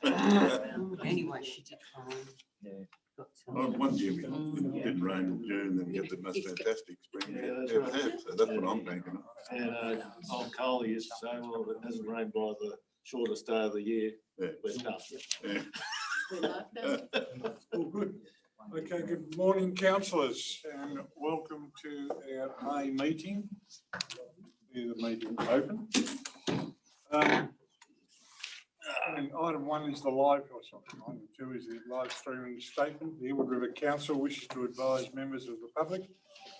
Anyway, she did fine. Yeah. One year it didn't rain in June, then we had the most fantastic spring. So that's what I'm banking on. And old Cole used to say, well, if it hasn't rained by the shortest day of the year, we're done. All good. Okay, good morning, councillors, and welcome to our May meeting. The meeting open. And item 1 is the live, or sorry, item 2 is the live streaming statement. The Ewald River Council wishes to advise members of the public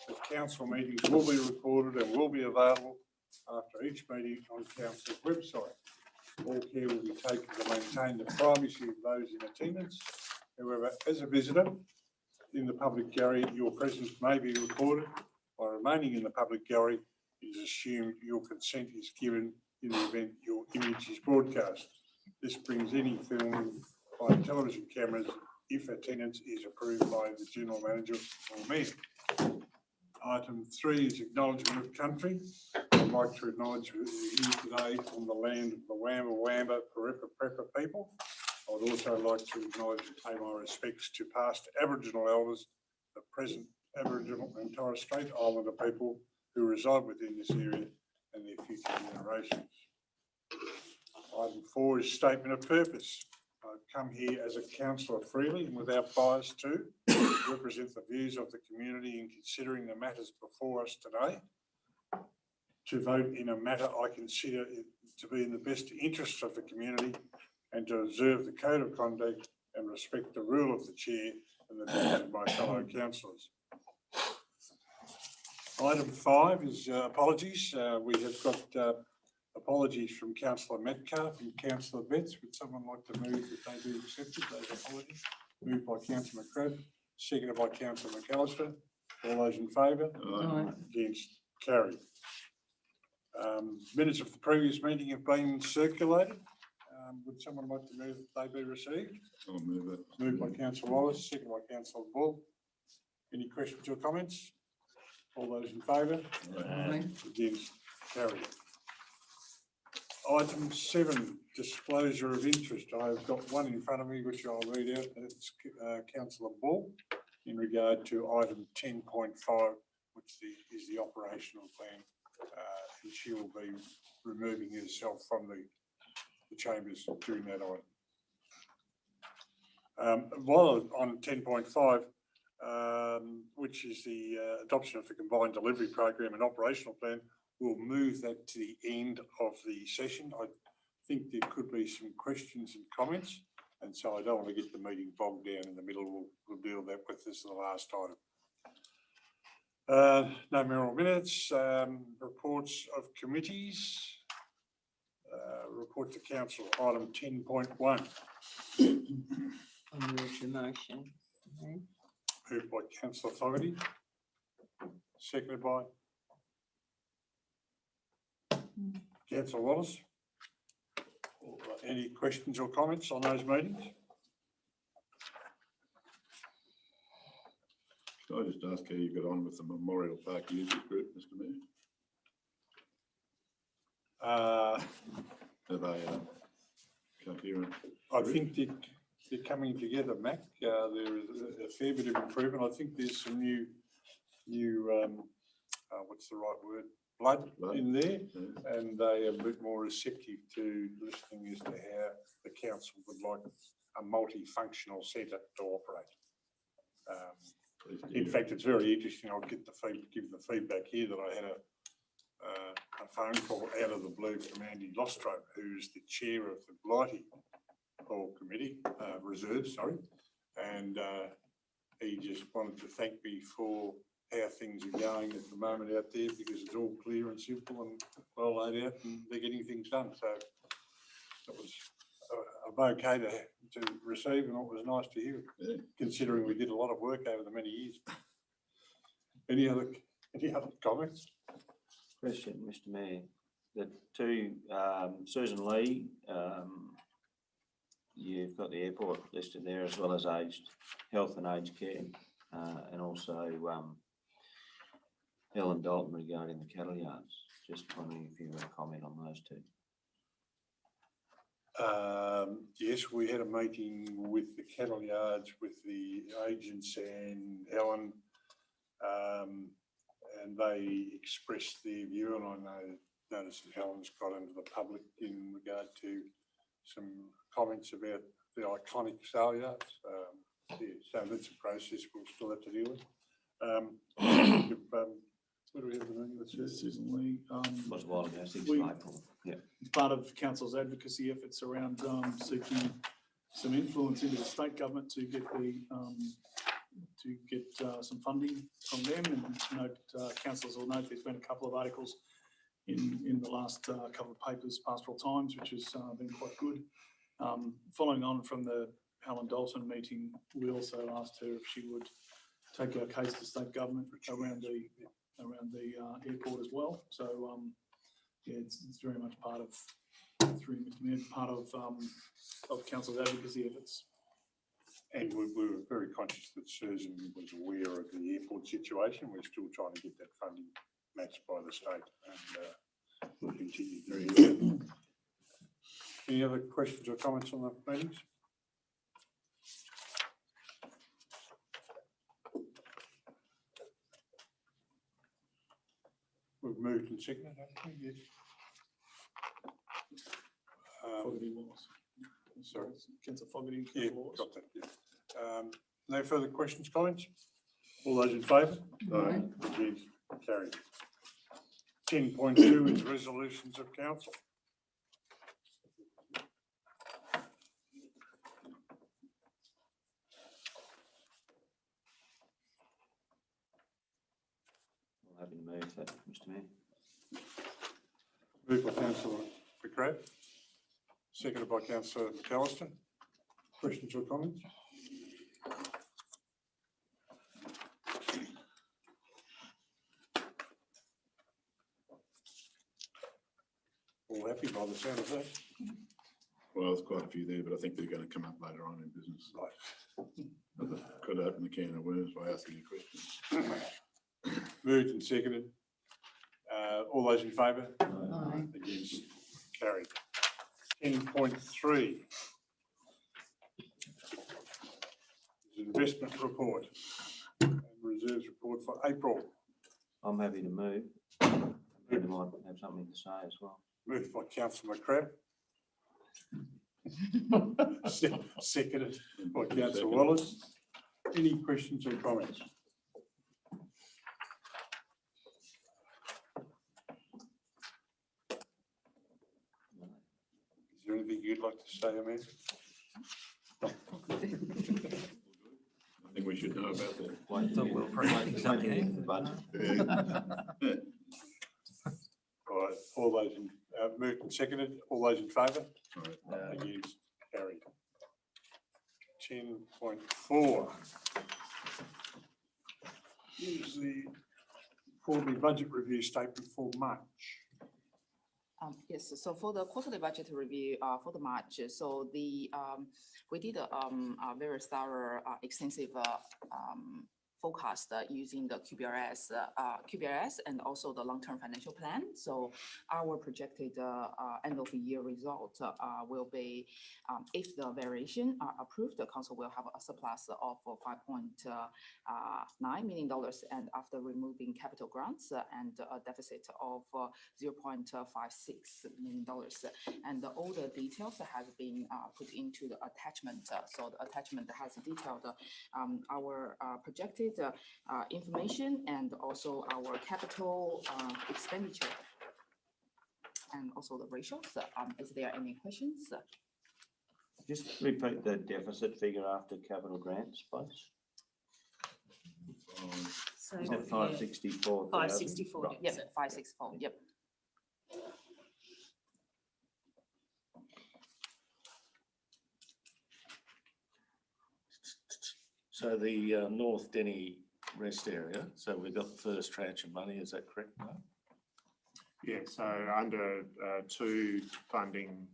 that council meetings will be recorded and will be available after each meeting on council's website. All care will be taken to maintain the privacy of those in attendance. However, as a visitor in the public gallery, your presence may be recorded. By remaining in the public gallery, it is assumed your consent is given in the event your image is broadcast. This brings any filming by television cameras if attendance is approved by the General Manager or Mayor. Item 3 is acknowledgement of country. I'd like to acknowledge you here today on the land of the Wamba Parepa Prepper people. I would also like to acknowledge and pay my respects to past Aboriginal elders, the present Aboriginal and Torres Strait Islander people who reside within this area and their future generations. Item 4 is statement of purpose. I've come here as a councillor freely and without bias to represent the views of the community in considering the matters before us today, to vote in a matter I consider to be in the best interest of the community, and to observe the code of conduct and respect the rule of the chair and the views of my fellow councillors. Item 5 is apologies. We have got apologies from Councillor Metcalfe and Councillor Betts. Would someone like to move that they be accepted, those apologies? Moved by Councillor McCrabb, seconded by Councillor McAllister. All those in favour? Aye. Against? Carried. Minutes of the previous meeting have been circulated. Would someone like to move that they be received? I'll move it. Moved by Councillor Wallace, seconded by Councillor Bull. Any questions or comments? All those in favour? Aye. Against? Carried. Item 7, disclosure of interest. I've got one in front of me which I'll read out. It's Councillor Bull in regard to item 10.5, which is the operational plan, and she will be removing herself from the chambers during that item. While on 10.5, which is the adoption of the combined delivery program and operational plan, we'll move that to the end of the session. I think there could be some questions and comments, and so I don't want to get the meeting bogged down in the middle. We'll deal with that with this the last item. No more minutes. Reports of committees. Report to council, item 10.1. I'll move the motion. Moved by Councillor Fogarty, seconded by Councillor Wallace. Any questions or comments on those meetings? Can I just ask how you got on with the Memorial Park User Group, Mr. Mayor? Are they coherent? I think they're coming together, Mac. There is a fair bit of improvement. I think there's some new what's the right word? Blood in there, and they are a bit more receptive to listening as to how the council would like a multifunctional centre to operate. In fact, it's very interesting. I'll give the feedback here that I had a phone call out of the blue from Andy Lostro, who's the chair of the Blighty Hall Committee, Reserve, sorry, and he just wanted to thank me for how things are going at the moment out there, because it's all clear and simple and well laid out, and they're getting things done. So it was a bouquet to receive, and it was nice to hear, considering we did a lot of work over the many years. Any other comments? Question, Mr. Mayor. The two, Susan Lee, you've got the airport listed there, as well as aged health and aged care, and also Helen Dalton regarding the cattle yards. Just wondering if you want to comment on those two. Yes, we had a meeting with the cattle yards, with the agents and Helen. And they expressed their view, and I noticed that Helen's got into the public in regard to some comments about the iconic sale yards. Yeah, so that's a process we'll still have to deal with. What do we have the name of the Susan Lee. Was a while ago, 6 We- April. Yeah. It's part of council's advocacy efforts around seeking some influence into the state government to get some funding from them. And note, councillors will note there's been a couple of articles in the last couple of papers, Pastoral Times, which has been quite good. Following on from the Helen Dalton meeting, we also asked her if she would take our case to state government around the airport as well. So yeah, it's very much part of, through Mr. Mayor, part of council's advocacy efforts. And we were very conscious that Susan was aware of the airport situation. We're still trying to get that funding matched by the state, and we'll continue doing that. Any other questions or comments on the meetings? We've moved and seconded, haven't we? Yes. Fogarty was. Sorry. Councillor Fogarty. Yeah, Councillor Laws. got that, yeah. No further questions, comments? All those in favour? Aye. Against? Carried. 10.2 is resolutions of council. I'll have you move that, Mr. Mayor. Moved by councillor McCrabb, seconded by councillor McAllister. Questions or comments? All happy by the sound of that? Well, there's quite a few there, but I think they're going to come up later on in business. Right. Could open the can of worms by asking you questions. Moved and seconded. All those in favour? Aye. Against? Carried. 10.3. Investment report and reserves report for April. I'm happy to move. You might have something to say as well. Moved by councillor McCrabb. Seconded by councillor Wallace. Any questions or comments? Is there anything you'd like to say, Amanda? I think we should know about that. Wait, So we'll probably something in the budget. All right, all those in, moved and seconded, all those in favour? Right. Against, carried. 10.4 is the quarterly budget review statement for March. Yes, so for the quarterly budget review for the March, so we did a very thorough, extensive forecast using the QBRS and also the long-term financial plan. So our projected end of the year result will be, if the variation are approved, the council will have a surplus of $5.9 million, and after removing capital grants and a deficit of $0.56 million. And all the details has been put into the attachment. So the attachment has detailed our projected information and also our capital expenditure and also the ratios. Is there any questions? Just repeat the deficit figure after capital grants, please. So Is it 564? 564. Right. Yep, 564, yep. So the North Denny rest area, so we've got the first tranche of money, is that correct? Mark? Yeah, so under two funding,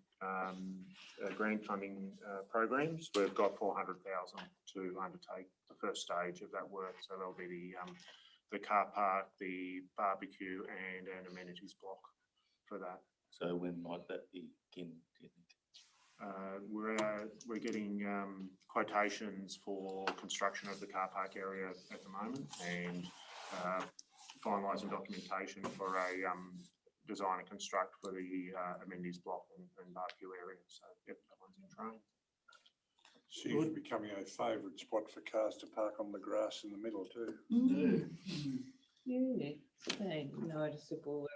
grant funding programs, we've got 400,000 to undertake the first stage of that work. So there'll be the car park, the barbecue and an amenities block for that. So when might that begin, do you think? We're we're getting quotations for construction of the car park area at the moment and finalising documentation for a design and construct for the amenities block and barbecue area. So yep, that one's in train. Seems becoming a favourite spot for cars to park on the grass in the middle too. Yeah, it's been noticeable.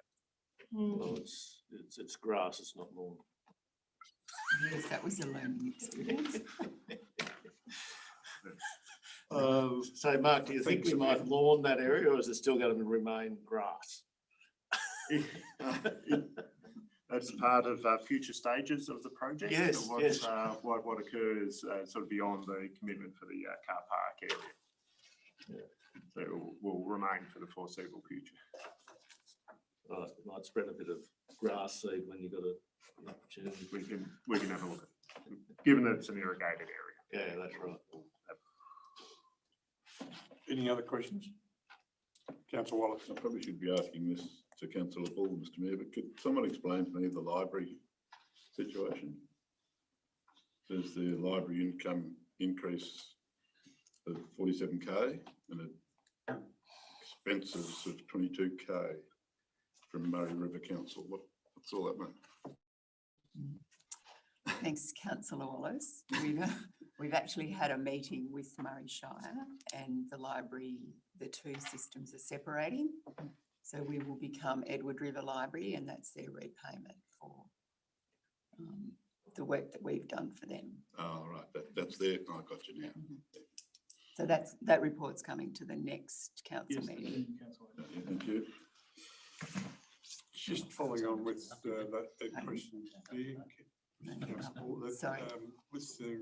Well, it's grass, it's not lawn. Yes, that was a learning experience. So Mark, do you think we might lawn that area or is it still going to remain grass? That's part of future stages of the project. Yes, So what's, yes. what occurs sort of beyond the commitment for the car park area. So it will remain for the foreseeable future. Right, might spread a bit of grass seed when you've got an opportunity. We can have a look at it, given that it's an irrigated area. Yeah, that's right. Any other questions? Councillor Wallace. I probably should be asking this to Councillor Bull, Mr Mayor, but could someone explain to me the library situation? There's the library income increase of 47k and expenses of 22k from Murray River Council. What's all that mean? Thanks, Councillor Wallace. We've actually had a meeting with Murray Shire and the library, the two systems are separating. So we will become Edward River Library and that's their repayment for the work that we've done for them. Oh, right, that's there. I got you now. So that report's coming to the next council meeting. Yeah, thank you. Just following on with that question there, Councillor Bull, that, Sorry. with the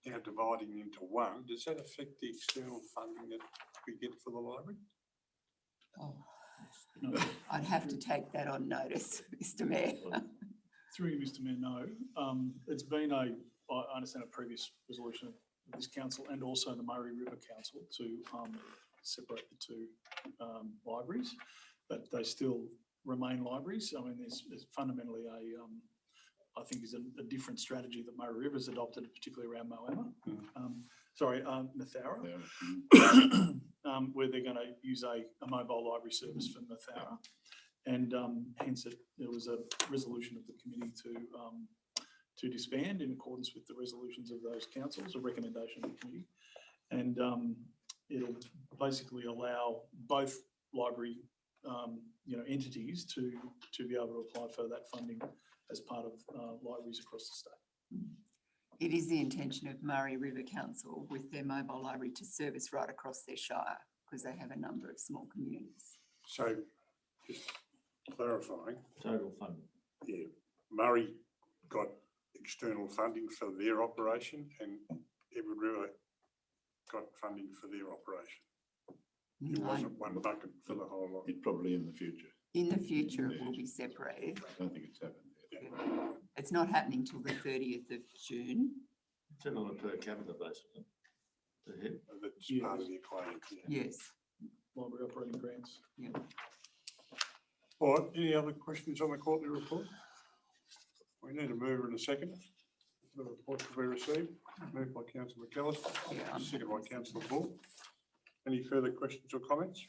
now dividing into one, does that affect the external funding that we get for the library? Oh, I'd have to take that on notice, Mr Mayor. Through you, Mr Mayor, no. It's been I understand a previous resolution of this council and also the Murray River Council to separate the two libraries, but they still remain libraries. I mean, there's fundamentally I think is a different strategy that Murray River's adopted, particularly around Moama. Mathara, where they're going to use a mobile library service for Mathara. And hence there was a resolution of the committee to disband in accordance with the resolutions of those councils, a recommendation of the committee. And it'll basically allow both library entities to be able to apply for that funding as part of libraries across the state. It is the intention of Murray River Council with their mobile library to service right across their shire because they have a number of small communities. So, just clarifying. Total funding. Yeah, Murray got external funding for their operation and Edward River got funding for their operation. It wasn't one bucket for the whole lot. It probably in the future. In the future, it will be separated. I don't think it's happened yet. It's not happening till the 30th of June. It's on a per capita basis. That's Yes. part of the equation. Yeah. Yes. Library operating grants. Yeah. All right, any other questions on the quarterly report? We need a mover and a second. The report to be received. Moved by Councillor McAllister, Yeah, second by Councillor Bull. Any further questions or comments?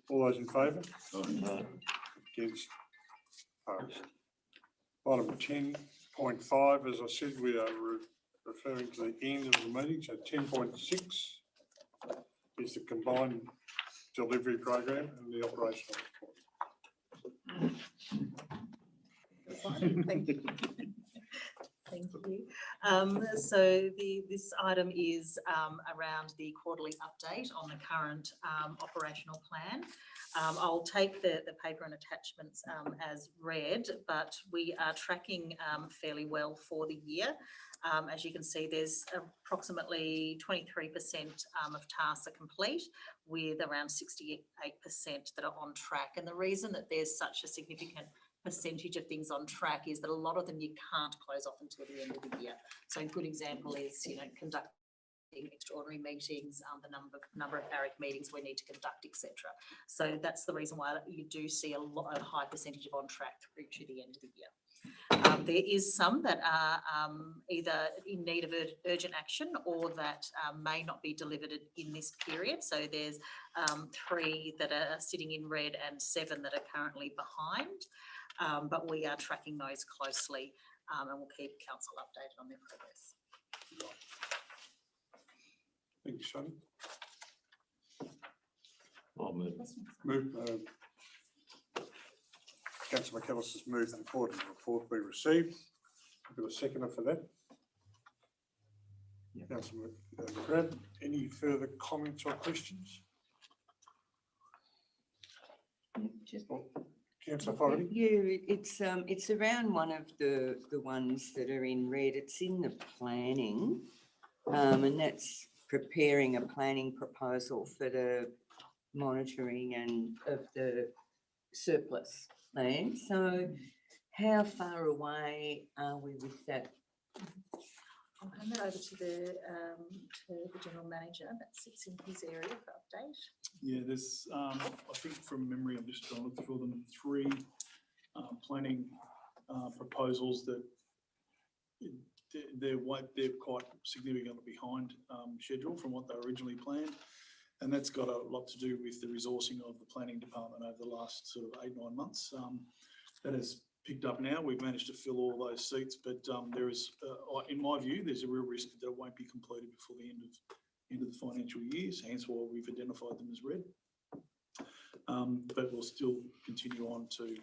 All those in favour? Against? Opposed. Item 10.5, as I said, we are referring to the end of the meeting. So 10.6 is the combined delivery program and the operational report. Thank you. Thank you. So this item is around the quarterly update on the current operational plan. I'll take the paper and attachments as read, but we are tracking fairly well for the year. As you can see, there's approximately 23% of tasks are complete, with around 68% that are on track. And the reason that there's such a significant percentage of things on track is that a lot of them you can't close off until the end of the year. So a good example is, conducting extraordinary meetings, the number of ARIC meetings we need to conduct, etc. So that's the reason why you do see a high percentage of on track through to the end of the year. There is some that are either in need of urgent action or that may not be delivered in this period. So there's 3 that are sitting in red and 7 that are currently behind. But we are tracking those closely and we'll keep council updated on their progress. Thank you, Shani. I'll move. Councillor McAllister has moved the report be received. I've got a seconder for that. Councillor McGrath, any further comments or questions? Just Councillor Fogarty? Yeah, it's around one of the ones that are in red. It's in the planning, and that's preparing a planning proposal for the monitoring and of the surplus land. So, how far away are we with that? I'll hand that over to the general manager. That sits in his area for update. Yeah, there's, I think from memory, I'm just trying to look through them, 3 planning proposals that they're quite significantly behind schedule from what they originally planned. And that's got a lot to do with the resourcing of the planning department over the last sort of 8-9 months. That has picked up now. We've managed to fill all those seats, but there is, in my view, there's a real risk that it won't be completed before the end of the financial year. Hence why we've identified them as red. But we'll still continue on to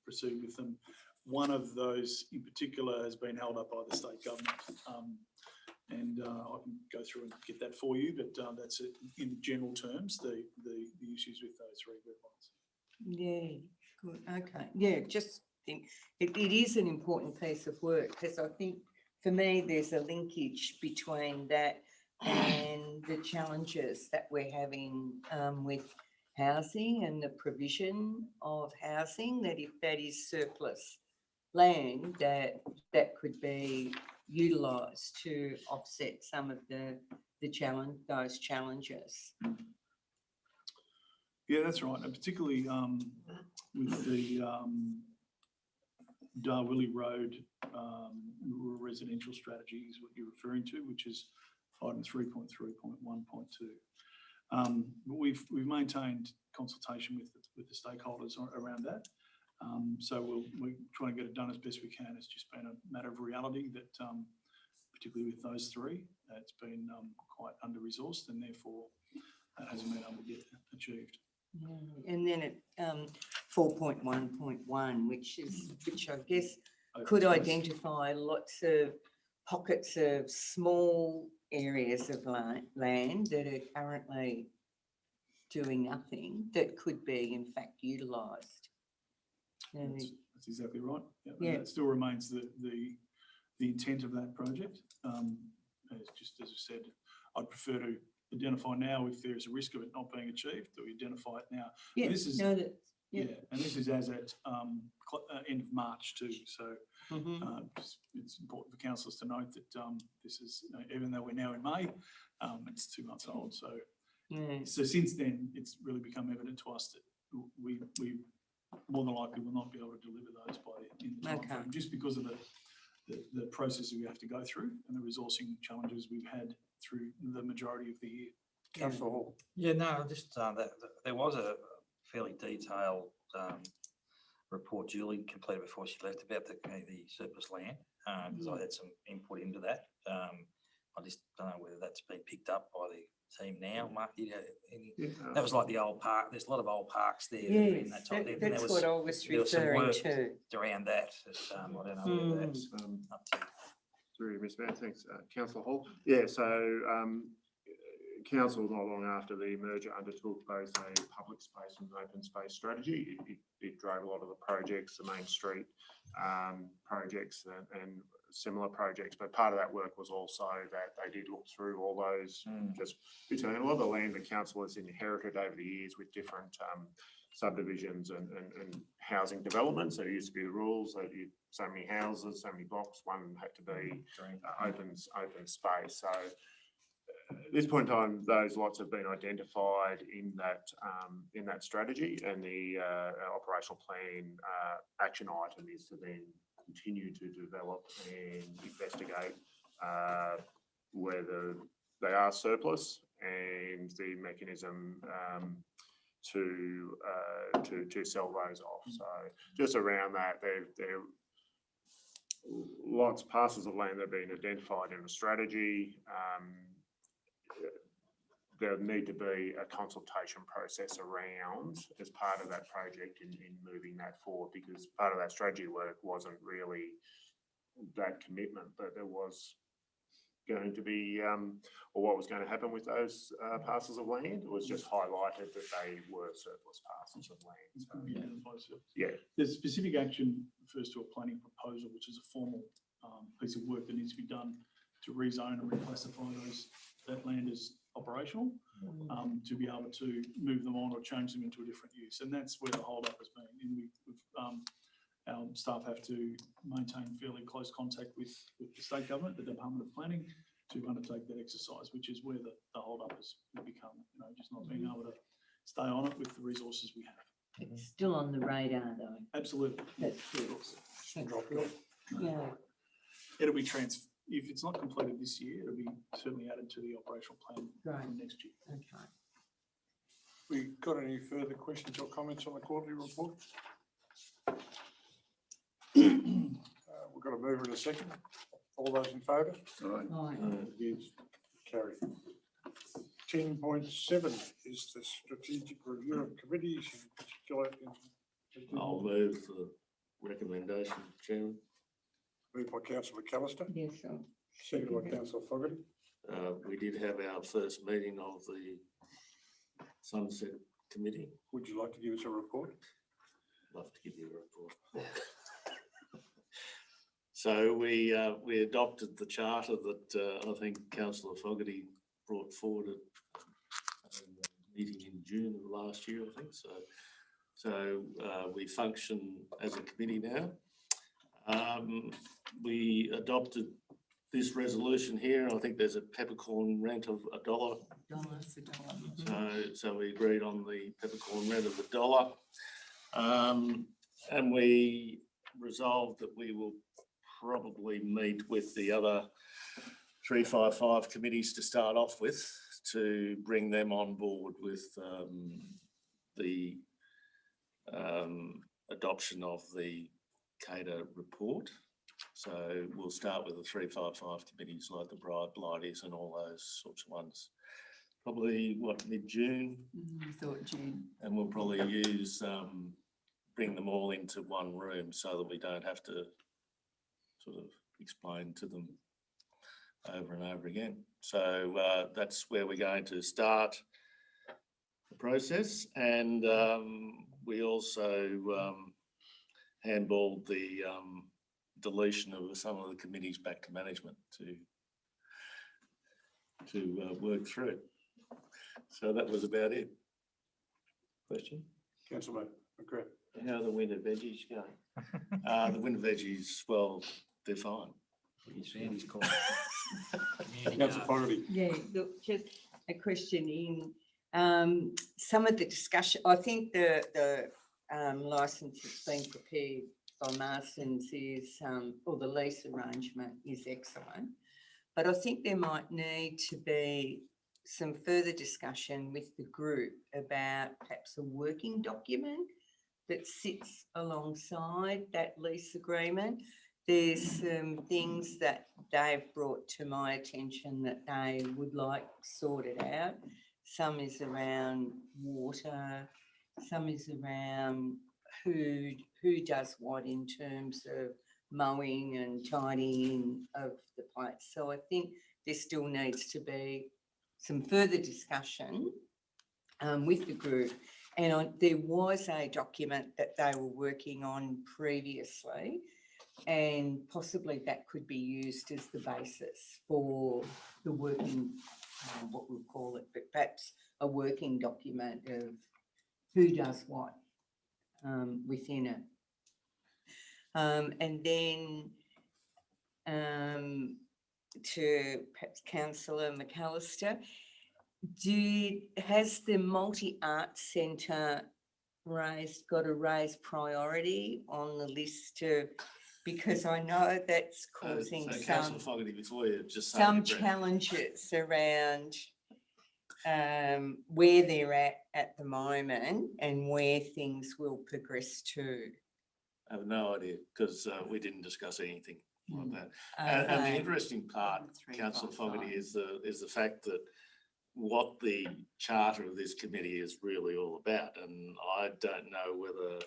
proceed with them. One of those in particular has been held up by the state government. And I can go through and get that for you, but that's it in general terms, the issues with those 3 red ones. Yeah, good. Okay. Yeah, just think it is an important piece of work because I think for me there's a linkage between that and the challenges that we're having with housing and the provision of housing, that if that is surplus land, that could be utilised to offset some of those challenges. Yeah, that's right. And particularly with the Darwini Road rural residential strategy is what you're referring to, which is item 3.3.1.2. We've maintained consultation with the stakeholders around that. So we're trying to get it done as best we can. It's just been a matter of reality that, particularly with those 3, it's been quite under-resourced and therefore hasn't been able to get achieved. And then at 4.1.1, which I guess could identify lots of pockets of small areas of land that are currently doing nothing that could be in fact utilised. That's exactly right. Yeah. That still remains the intent of that project. Just as I said, I'd prefer to identify now if there's a risk of it not being achieved, that we identify it now. Yeah, this is, and this is as at end of March too. So it's important for councillors to note that this is, even though we're now in May, it's 2 months old. So, so since then, it's really become evident to us that we more than likely will not be able to deliver those by the end of the time frame, just because of the process we have to go through and the resourcing challenges we've had through the majority of the year. Councillor Hall. Yeah, no, just there was a fairly detailed report Julie completed before she left about the surplus land, because I had some input into that. I just don't know whether that's been picked up by the team now. Mark, that was like the old park. There's a lot of old parks there. Yes, that's what I was referring to. Around that. I don't know whether that's up to. Through Ms. Mayor, thanks, Councillor Hall. Yeah, so Council not long after the merger undertook both a public space and an open space strategy. It drove a lot of the projects, the Main Street projects and similar projects, but part of that work was also that they did look through all those just between a lot of the land the council has inherited over the years with different subdivisions and housing developments. There used to be the rules that you so many houses, so many blocks, one had to be open space. So at this point in time, those lots have been identified in that strategy, and the operational plan action item is to then continue to develop and investigate whether they are surplus and the mechanism to sell those off. So just around that, there lots of parcels of land that have been identified in the strategy. There need to be a consultation process around as part of that project in moving that forward, because part of that strategy work wasn't really that commitment that there was going to be, or what was going to happen with those parcels of land. It was just highlighted that they were surplus parcels of land. So, yeah. There's specific action refers to a planning proposal, which is a formal piece of work that needs to be done to rezone and reclassify that land as operational, to be able to move them on or change them into a different use. And that's where the hold-up has been. And our staff have to maintain fairly close contact with the state government, the Department of Planning, to undertake that exercise, which is where the hold-up has become, just not being able to stay on it with the resources we have. It's still on the radar though. Absolutely. That's good. Drop it. Yeah. It'll be if it's not completed this year, it'll be certainly added to the operational plan from next year. Okay. We got any further questions or comments on the quarterly report? We've got a mover in a second. All those in favour? Against? Carried. 10.7 is the strategic review of committees, in particular. I'll move the recommendation, Chairman. Moved by Councillor McAllister, Yes, sir. seconded by Councillor Fogarty. We did have our first meeting of the Sunset Committee. Would you like to give us a report? Love to give you a report. So we adopted the charter that I think Councillor Fogarty brought forward at a meeting in June of last year, I think. So we function as a committee now. We adopted this resolution here. I think there's a peppercorn rent of $1. So we agreed on the peppercorn rent of $1. And we resolved that we will probably meet with the other 355 committees to start off with, to bring them on board with the adoption of the CADA report. So we'll start with the 355 committees like the Blighties and all those sorts of ones. Probably mid-June? I thought June. And we'll probably bring them all into one room so that we don't have to sort of explain to them over and over again. So that's where we're going to start the process. And we also handballed the deletion of some of the committees back to management to work through. So that was about it. Question? Councillor McGrath. How are the winter veggies going? The winter veggies, well, they're fine. Sandy's call. Councillor Fogarty. Yeah, look, just a question in some of the discussion. I think the licence that's been prepared by Marston's is, or the lease arrangement is excellent, but I think there might need to be some further discussion with the group about perhaps a working document that sits alongside that lease agreement. There's some things that they've brought to my attention that they would like sorted out. Some is around water, some is around who does what in terms of mowing and tidying of the place. So I think there still needs to be some further discussion with the group. And there was a document that they were working on previously, and possibly that could be used as the basis for the working, what we'll call it, but perhaps a working document of who does what within it. And then to perhaps Councillor McAllister, has the multi-art centre got a raised priority on the list of because I know that's causing So Councillor some Fogarty, before you just say. some your breath, challenges around where they're at the moment and where things will progress to. I have no idea because we didn't discuss anything like Mm. that. And the Okay. interesting part, Councillor 355. Fogarty, is the fact that what the charter of this committee is really all about. And I don't know whether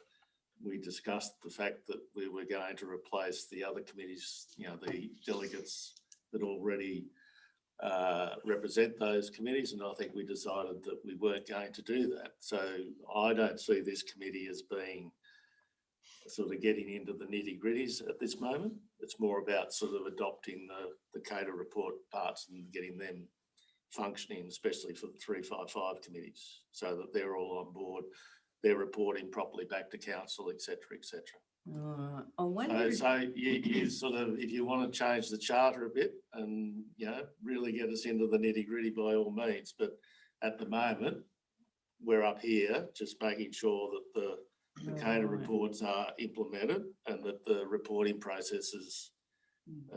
we discussed the fact that we were going to replace the other committees, you know, the delegates that already represent those committees. And I think we decided that we weren't going to do that. So I don't see this committee as being sort of getting into the nitty gritties at this moment. It's more about sort of adopting the CADA report parts and getting them functioning, especially for the 355 committees, so that they're all on board, they're reporting properly back to council, et cetera, et cetera. I wonder. So you sort of, if you want to change the charter a bit and, you know, really get us into the nitty gritty by all means, but at the moment, we're up here just making sure that the CADA reports are implemented and that the reporting processes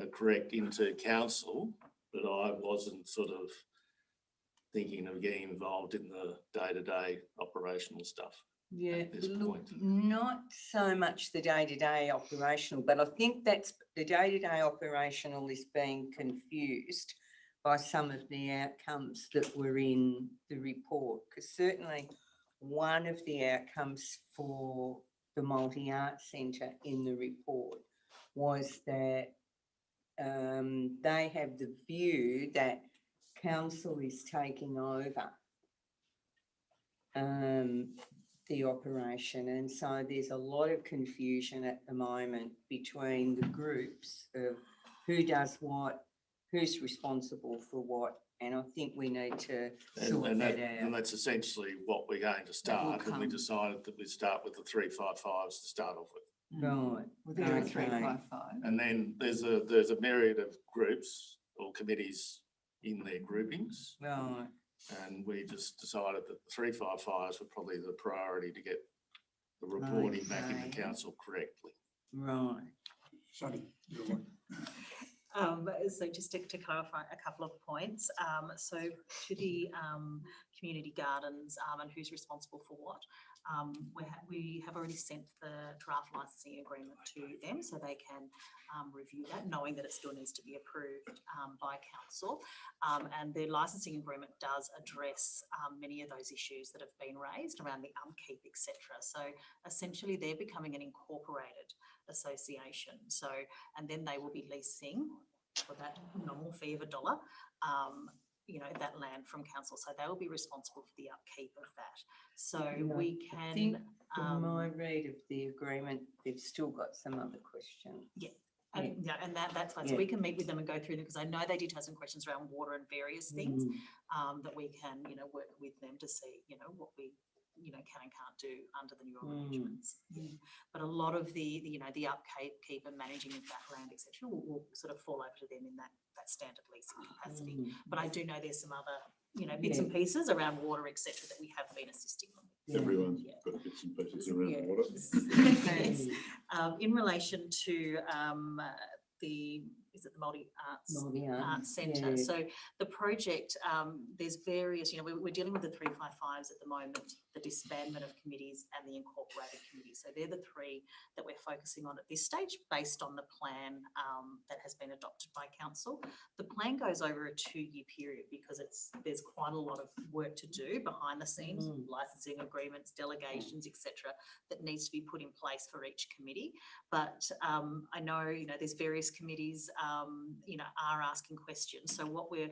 are correct into council, but I wasn't sort of thinking of getting involved in the day-to-day operational stuff. Yeah, at this look, point. not so much the day-to-day operational, but I think that's the day-to-day operational is being confused by some of the outcomes that were in the report. Because certainly one of the outcomes for the Multi-Art Centre in the report was that they have the view that council is taking over the operation, and so there's a lot of confusion at the moment between the groups of who does what, who's responsible for what, and I think we need to sort And that and out. that's essentially what we're going to start, and we come. decided that we'd start with the 355s to start off with. Right. Well, there are Okay. 355. And then there's a myriad of groups or committees in their groupings. Right. And we just decided that the 355s were probably the priority to get the reporting back into Okay. council correctly. Right. Sonny, you're on. So just to clarify a couple of points, so to the community gardens and who's responsible for what, we have already sent the draft licensing agreement to them so they can review that, knowing that it still needs to be approved by council. And the licensing agreement does address many of those issues that have been raised around the upkeep, etc. So essentially they're becoming an incorporated association. So, and then they will be leasing for that nominal fee of $1, you know, that land from council. So they will be responsible for the upkeep of that. So Yeah, we I think can, from my read of the agreement, they've still got some other questions. and that's fine. So Yeah. we can meet with them and go through them, because I know they did have some questions around water and various things that we can, you know, work with them to see, you know, what we, you know, can and can't do under the new arrangements. But a lot of the you know, the upkeep and managing of that land, etc., will sort of fall over to them in that standard leasing capacity. But I do know there's some other, you know, bits and pieces around water, etc., that we have been assisting them with. Everyone's got bits and pieces around Yeah. water. Yes. In relation to is it the Multi-Arts Centre? So the project, there's various, you know, we're dealing with the 355s at the moment, the disbandment of committees and the incorporated committees. So they're the three that we're focusing on at this stage, based on the plan that has been adopted by council. The plan goes over a 2-year period because there's quite a lot of work to do behind the scenes, licensing agreements, delegations, etc., that needs to be put in place for each committee. But I know, you know, there's various committees, you know, are asking questions. So what we're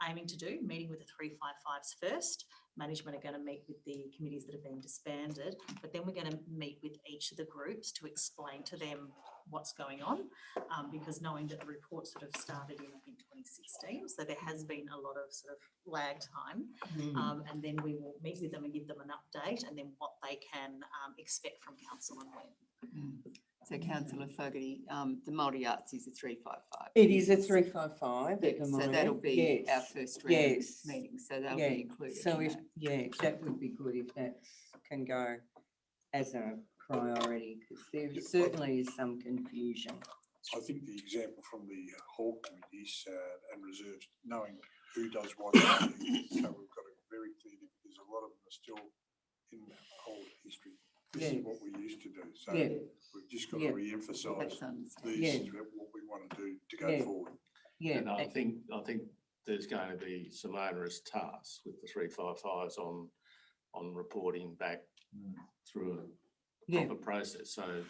aiming to do, meeting with the 355s first, management are going to meet with the committees that have been disbanded, but then we're going to meet with each of the groups to explain to them what's going on, because knowing that the report sort of started in, I think, 2016, so there has been a lot of sort of lag time, and then we will meet with them and give them an update, and then what they can expect from council and when. So Councillor Fogarty, the multi-arts is a 355. It is a 355 at the So moment. that'll be our yes. first round Yes. meeting, so they'll Yeah. be included So in if, that. that would be good if that can go as a priority, because there certainly is some confusion. I think the example from the hall committees and reserves, knowing who does what, so we've got it very clear because a lot of them are still in old history. This is what we used to do, so Yeah. we've just got Yeah. to re-emphasise That's understandable. these is what we want to do to go Yeah. forward. Yeah, And I think there's going to be some onerous tasks with the 355s on reporting back through a Yeah. proper process. So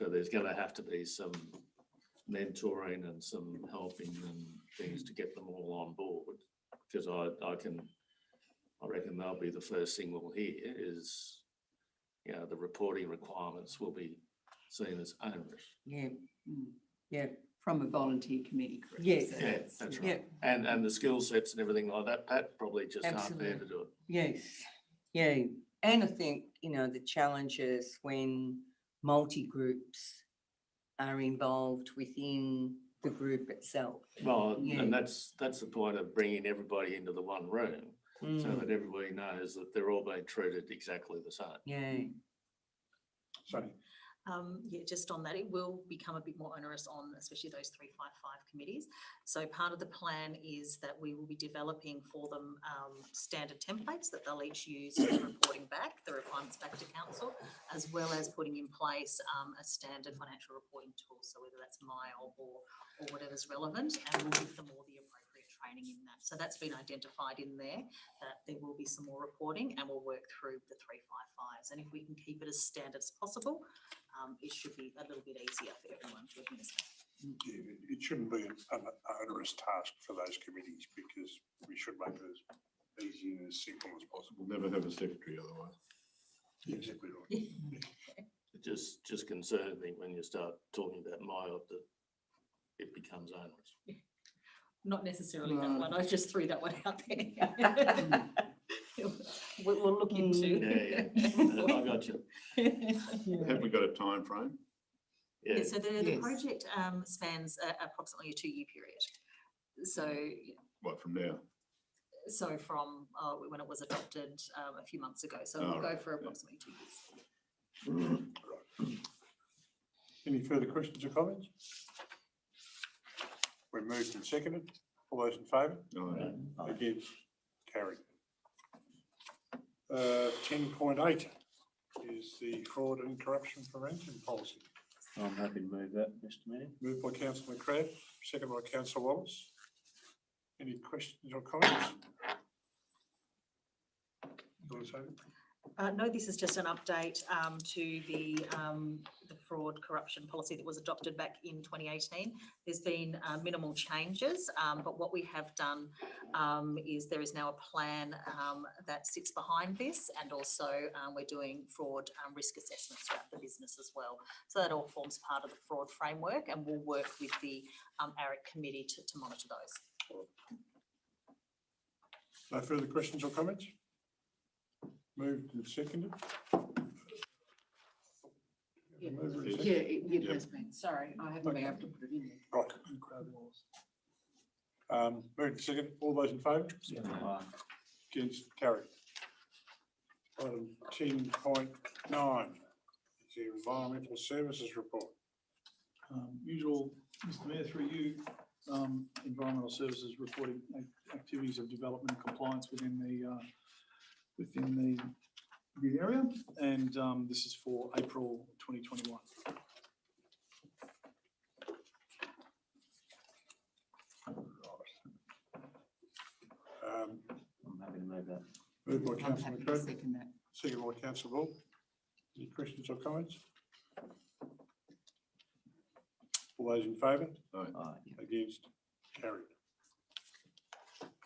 there's going to have to be some mentoring and some helping and things to get them all on board. Because I reckon they'll be the first thing we'll hear is, you know, the reporting requirements will be seen as onerous. yeah, Mm. yeah, From a volunteer committee, correct? Yes. So Yeah, that's- that's yeah, right. And the skill sets and everything like that probably just aren't there to do it. yes, yeah. And I think, you know, the challenges when multi-groups are involved within the group itself. Well, Yeah. and that's the point of bringing everybody into the one room, so Mm, that everybody knows that they're all being treated exactly the same. yeah, Sonny, Yeah, just on that, it will become a bit more onerous on especially those 355 committees. So part of the plan is that we will be developing for them standard templates that they'll each use for reporting back, the requirements back to council, as well as putting in place a standard financial reporting tool. So whether that's MILE or whatever's relevant, and we'll give them all the appropriate training in that. So that's been identified in there, that there will be some more reporting, and we'll work through the 355s. And if we can keep it as standard as possible, it should be a little bit easier for everyone to administer. yeah, it shouldn't be an onerous task for those committees because we should make it as easy and as simple as possible. We'll never have a secretary otherwise. Exactly right. It just concerns me when you start talking about MIOP that it becomes onerous. Not necessarily that No. one, I just threw that one out there. We'll look into. Yeah, I got you. Have we got a time frame? Yeah, Yeah, so the Yes. project spans approximately a 2-year period. What, from now? So from when it was adopted a few months ago, so we'll Oh, go right, for yeah. approximately 2 years. Any further questions or comments? We moved and seconded. All those in favour? No. Against? Carried. 10.8 is the fraud and corruption prevention policy. I'm happy to move that, Mr Mayor. Moved by councillor McCrae, seconded by councillor Wallace. Any questions or comments? You want to say it? No, this is just an update to the fraud corruption policy that was adopted back in 2018. There's been minimal changes, but what we have done is there is now a plan that sits behind this, and also we're doing fraud risk assessments throughout the business as well. So that all forms part of the fraud framework, and we'll work with the ARIC committee to monitor those. No further questions or comments? Moved and seconded. Yeah. Mover and Yes. seconded. it Yep. has been. Sorry, I haven't been able to put it in there. Right. Moved and seconded. All those in favour? Against? Carried. Item 10.9 is the environmental services report. Usual, Mr Mayor, through you, environmental services reporting activities of development and compliance within the area, and this is for April 2021. I'm happy to move that. Moved by I'm councillor happy to McCrae, second that. seconded by councillor Ball. Any questions or comments? All those in favour? Aye. Against? Carried.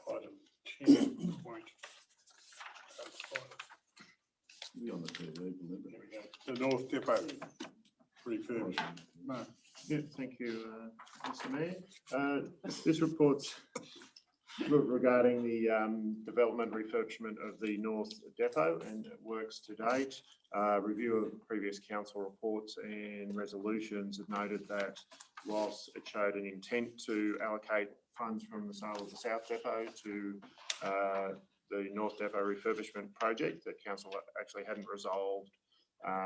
Item 10.05. Be on the TV, wouldn't it? There we go. The North Depot refurbishment. No. Yeah, thank you, Mr Mayor. This report's regarding the development refurbishment of the North Depot and works to date. Review of previous council reports and resolutions have noted that whilst it showed an intent to allocate funds from the sale of the South Depot to the North Depot refurbishment project, that council actually hadn't resolved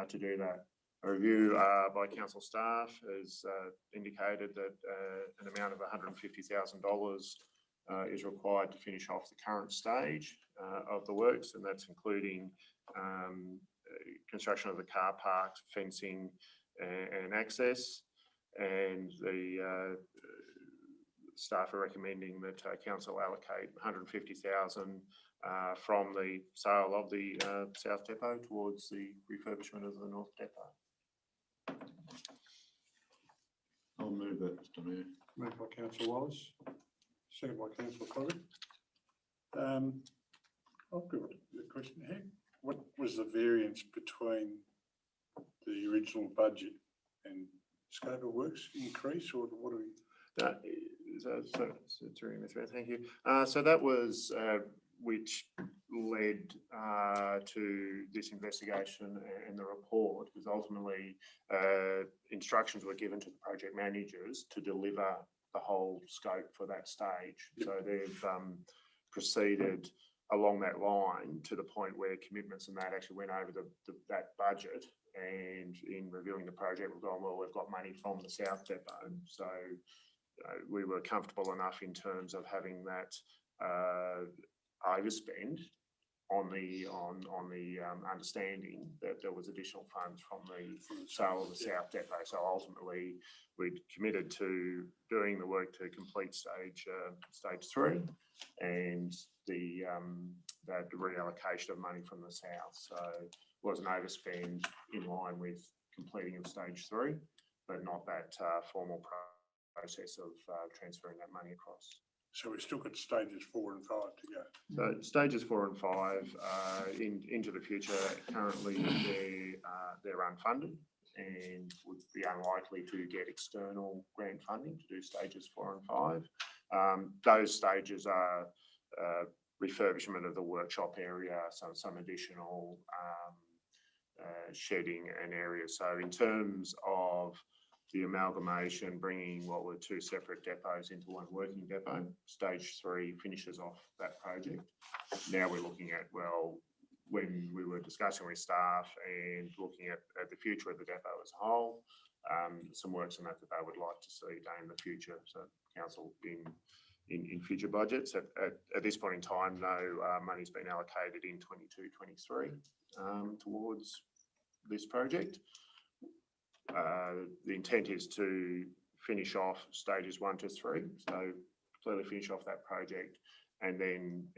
to do that. A review by council staff has indicated that an amount of $150,000 is required to finish off the current stage of the works, and that's including construction of the car parks, fencing and access. And the staff are recommending that council allocate $150,000 from the sale of the South Depot towards the refurbishment of the North Depot. I'll move that, Mr Mayor. Moved by councillor Wallace, second by councillor Fogg. I've got a question here. What was the variance between the original budget and scope of works increase, or what do we? Thank you. So that was which led to this investigation and the report, because ultimately instructions were given to the project managers to deliver the whole scope for that stage. So they've proceeded along that line to the point where commitments and that actually went over that budget. And in reviewing the project, we've gone, well, we've got money from the South Depot. So we were comfortable enough in terms of having that overspend on the understanding that there was additional funds from the sale of the South Depot. So ultimately, we'd committed to doing the work to complete stage 3, and that reallocation of money from the south. So it was an overspend in line with completing of stage 3, but not that formal process of transferring that money across. So we've still got stages 4 and 5 to go. So stages 4 and 5 into the future, currently they're unfunded and would be unlikely to get external grant funding to do stages 4 and 5. Those stages are refurbishment of the workshop area, some additional shedding and areas. So in terms of the amalgamation, bringing what were 2 separate depots into one working depot, stage 3 finishes off that project. Now we're looking at, well, when we were discussing with staff and looking at the future of the depot as a whole, some works on that they would like to see done in the future. So council in future budgets. At this point in time, no money's been allocated in 22-23 towards this project. The intent is to finish off stages 1 to 3, so clearly finish off that project, and then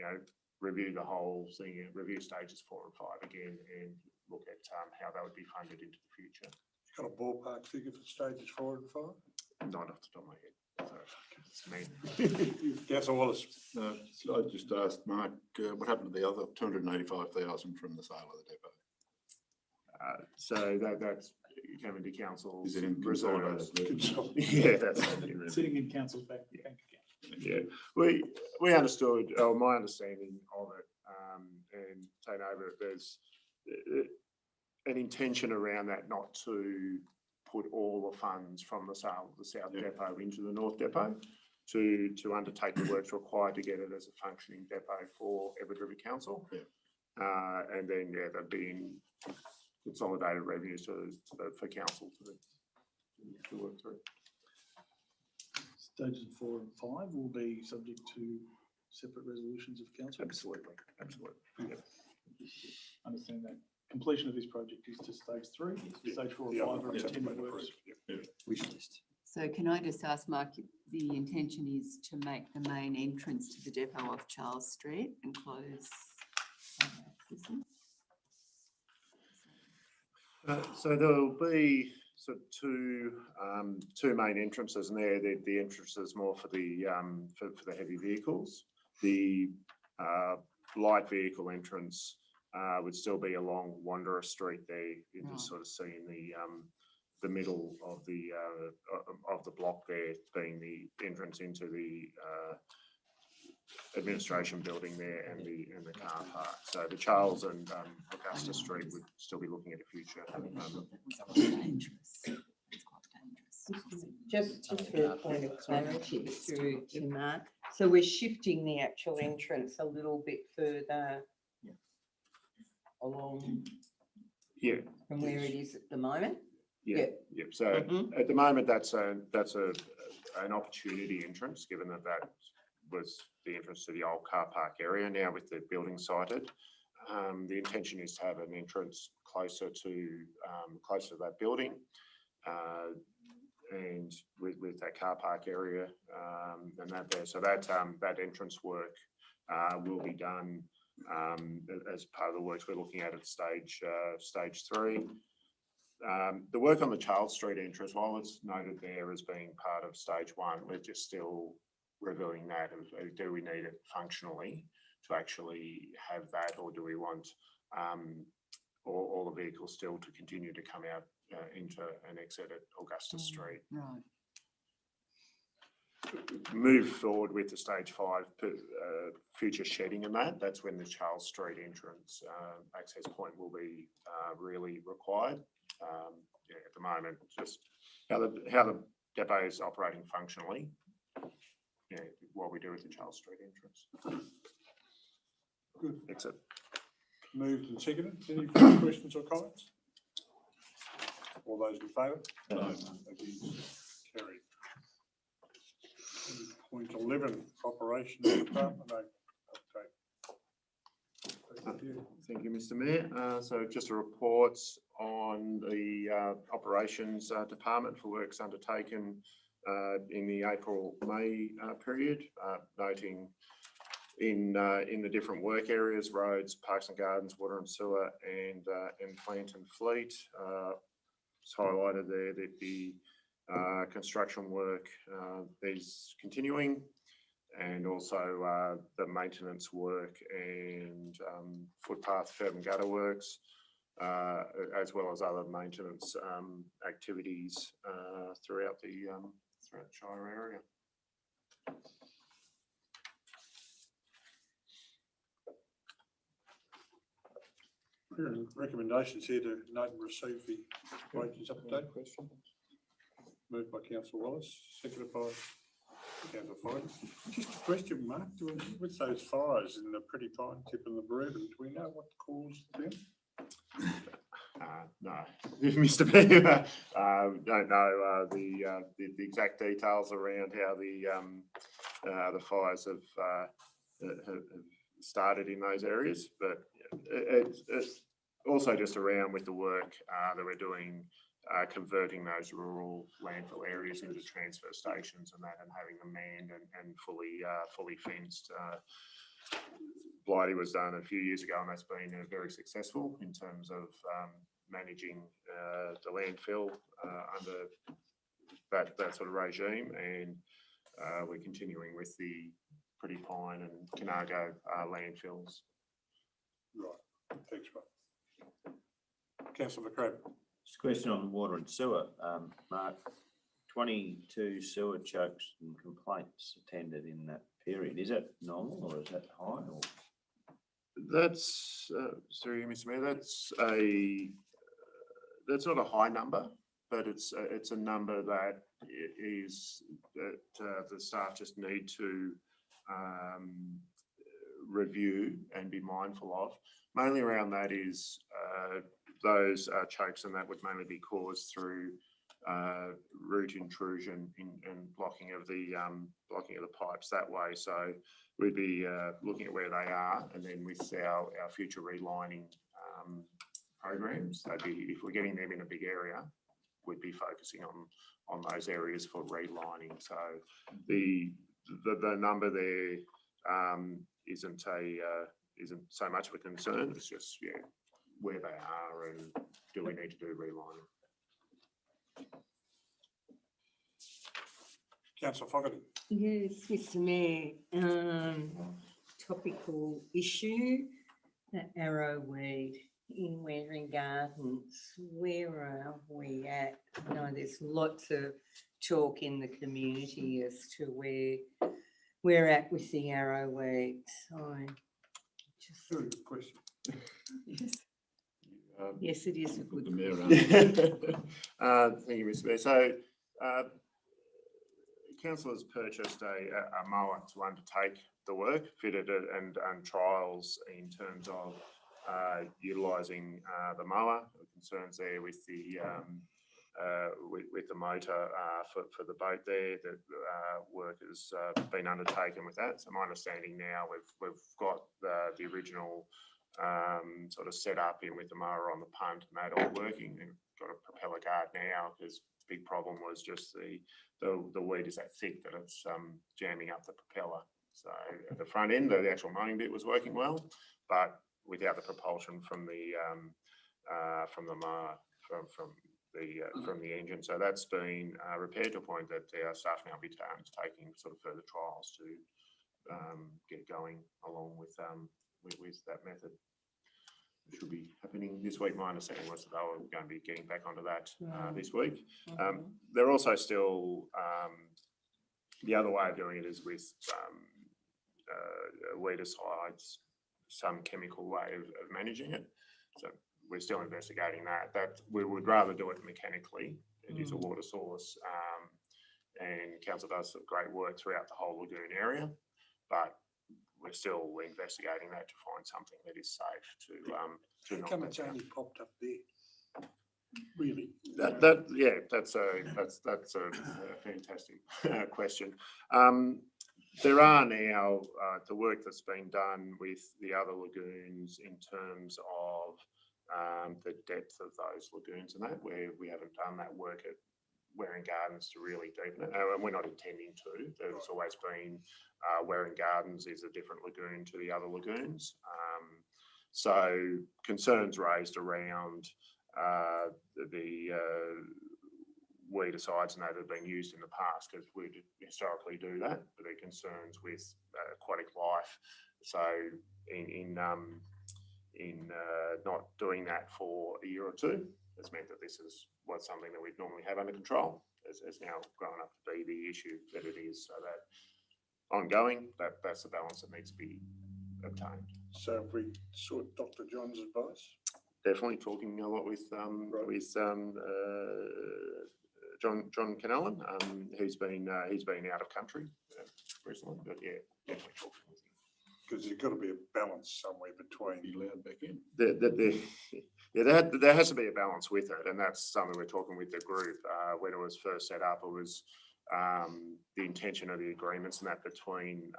review the whole thing, review stages 4 and 5 again, and look at how that would be funded into the future. You got a ballpark figure for stages 4 and 5? Not off the top of my head. Sorry. Councillor Wallace. I just asked Mark, what happened to the other 285,000 from the sale of the depot? So that's coming to council's Is it in reserves. consolidated? Yeah, that's it. Sitting in council's bank account. Yeah, we understood, or my understanding of it, and taken over, there's an intention around that not to put all the funds from the sale of the South Depot into the North Depot, to undertake the works required to get it as a functioning depot for Edward River Council. And then, there'd be consolidated revenues for council to work through. Stages 4 and 5 will be subject to separate resolutions of council. Absolutely. Yeah. Understand that completion of this project is to stage 3, stage 4 and 5 are intended works. Wish list. So can I just ask Mark, the intention is to make the main entrance to the depot off Charles Street and close access? So there'll be two main entrances in there. The entrance is more for the heavy vehicles. The light vehicle entrance would still be along Wanderer Street there. You can just sort of see in the middle of the block there being the entrance into the administration building there and the car park. So the Charles and Augusta Street would still be looking at the future. Just for a point of clarity through to Mark, so we're shifting the actual entrance a little bit further along Yeah. from where it is at the moment? Yeah, yeah. So Mhm. at the moment, that's an opportunity entrance, given that that was the entrance to the old car park area. Now with the building sited, the intention is to have an entrance closer to that building, and with that car park area and that there. So that entrance work will be done as part of the works we're looking at stage 3. The work on the Charles Street entrance, while it's noted there as being part of stage 1, we're just still reviewing that. Do we need it functionally to actually have that, or do we want all the vehicles still to continue to come out into and exit at Augustus Street? Right. Move forward with the stage 5 future shedding and that's when the Charles Street entrance access point will be really required. At the moment, just how the depot is operating functionally, what we do with the Charles Street entrance. Good. Exit. Moved and seconded. Any further questions or comments? All those in favour? Against? Carried. Point 11, operations department. Thank you, Mr. Mayor. So just a report on the operations department for works undertaken in the April-May period, noting in the different work areas, roads, parks and gardens, water and sewer, and plant and fleet. It's highlighted there that the construction work is continuing, and also the maintenance work and footpath, curb and gutter works, as well as other maintenance activities throughout the Shire area. Recommendations here to note and receive the wages update. Moved by Councillor Wallace, seconded by Councillor Fine. Just a question, Mark, with those fires in the Pretty Pine Tip and the Bereavement, do we know what caused them? No, Mr. Mayor, don't know the exact details around how the fires have started in those areas, but it's also just around with the work that we're doing, converting those rural landfill areas into transfer stations and having them manned and fully fenced. Blighty was done a few years ago, and that's been very successful in terms of managing the landfill under that sort of regime, and we're continuing with the Pretty Pine and Canargo landfills. Right, thanks, mate. Councillor McCrae. Just a question on water and sewer, Mark. 22 sewer chokes and complaints attended in that period. Is that normal or is that high? Or? That's sorry, Mr. Mayor. That's not a high number, but it's a number that is that the staff just need to review and be mindful of. Mainly around that is those chokes, and that would mainly be caused through root intrusion and blocking of the pipes that way. So we'd be looking at where they are, and then with our future relining programs, if we're getting them in a big area, we'd be focusing on those areas for relining. So the number there isn't so much of a concern. It's just where they are and do we need to do relining. Councillor Fogarty. Yes, Mr. Mayor, topical issue, the arrowweed in Wearing Gardens. Where are we at? I know there's lots of talk in the community as to where we're at with the arrowweed. Very good question. Yes. Yes, it is a good The Mayor question. Thank you, Mr. Mayor. So council has purchased a mower to undertake the work, fitted it and trials in terms of utilising the mower. The concerns there with with the motor for the boat there. The work has been undertaken with that. So my understanding now we've got the original sort of set up in with the mower on the punt and that all working. And got a propeller guard now because the big problem was just the weed is that thick that it's jamming up the propeller. So at the front end, the actual mowing bit was working well, but without the propulsion from the mower from the engine. So that's been repaired to a point that our staff now be taking sort of further trials to get going along with that method. Which will be happening this week. My understanding was that they were going to be getting back onto that this week. They're also still, the other way of doing it is with weedicides, some chemical way of managing it. So we're still investigating that. That we would rather do it mechanically. It is a water source, and council does some great work throughout the whole lagoon area, but we're still investigating that to find something that is safe to How knock come that it's down. only popped up there? Really? That's a fantastic question. There are now the work that's been done with the other lagoons in terms of the depth of those lagoons and that, where we haven't done that work at Waring Gardens to really deepen it. And we're not intending to. There's always been Waring Gardens is a different lagoon to the other lagoons. So concerns raised around the weedicides and that have been used in the past because we historically do that, but there are concerns with aquatic life. So in not doing that for a year or two, has meant that this is what's something that we'd normally have under control has now grown up to be the issue that it is. So that ongoing, that's the balance that needs to be obtained. So if we sought Dr. John's advice? Definitely talking a lot with John Canellan, who's been out of country recently, but yeah, definitely talking with him. Because there's got to be a balance somewhere between. Be allowed back in. There has to be a balance with it, and that's something we're talking with the group. When it was first set up, it was the intention of the agreements and that between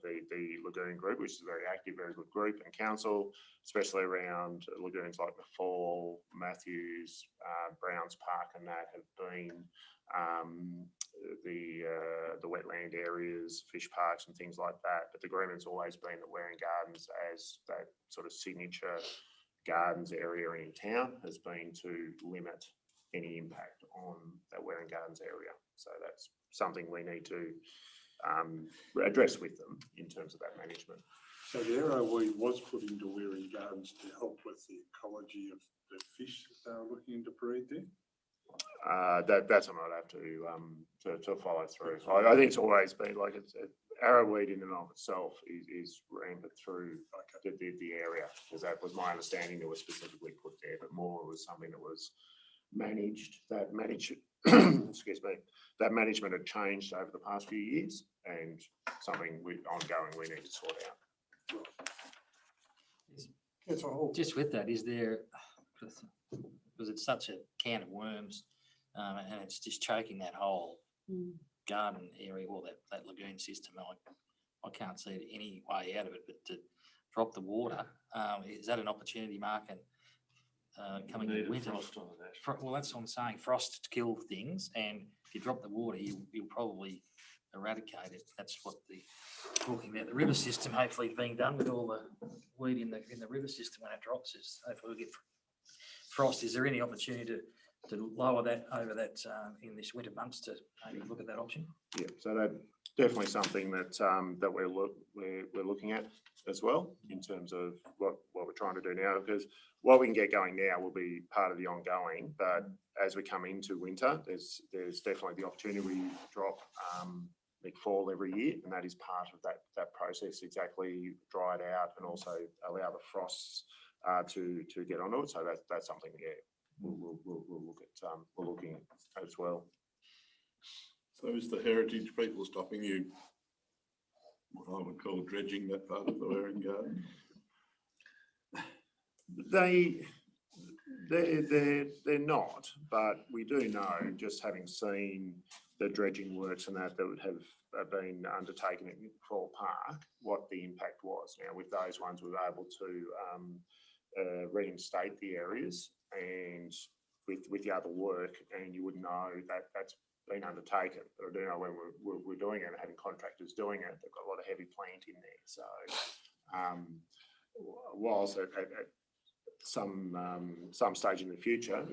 the lagoon group, which is a very active, very good group, and council, especially around lagoons like the Fall, Matthews, Browns Park, and that have been the wetland areas, fish parks, and things like that. But the agreement's always been that Waring Gardens, as that sort of signature gardens area in town, has been to limit any impact on that Waring Gardens area. So that's something we need to address with them in terms of that management. So the arrow weed was put into Waring Gardens to help with the ecology of the fish that they were looking to breed there? That's something I'd have to follow through. I think it's always been like arrowweed in and of itself is rampant through the area, because that was my understanding that was specifically put there, but more it was something that was managed, excuse me, that management had changed over the past few years, and something ongoing we need to sort out. That's all. Just with that, is there, because it's such a can of worms, and it's just choking that whole garden area or that lagoon system. I can't see any way out of it, but to drop the water, is that an opportunity, Mark? And coming in winter, well, that's what I'm saying. Frost kill things, and if you drop the water, you'll probably eradicate it. That's what talking about the river system. Hopefully, being done with all the weed in the river system when it drops. Is hopefully we'll get frost. Is there any opportunity to lower that over that in this winter months to maybe look at that option? Yeah, so that's definitely something that we're looking at as well in terms of what we're trying to do now, because what we can get going now will be part of the ongoing, but as we come into winter, there's definitely the opportunity we drop fall every year, and that is part of that process, exactly dry it out and also allow the frosts to get onto it. So that's something, yeah, we'll look at, we're looking at as well. So is the heritage people stopping you, what I would call dredging that part of the Waring Garden? They're not, but we do know, just having seen the dredging works and that would have been undertaken at Fall Park, what the impact was. Now, with those ones, we were able to reinstate the areas, and with the other work, and you would know that that's been undertaken. But I do know when we're doing it and having contractors doing it, they've got a lot of heavy plant in there. So whilst at some stage in the future,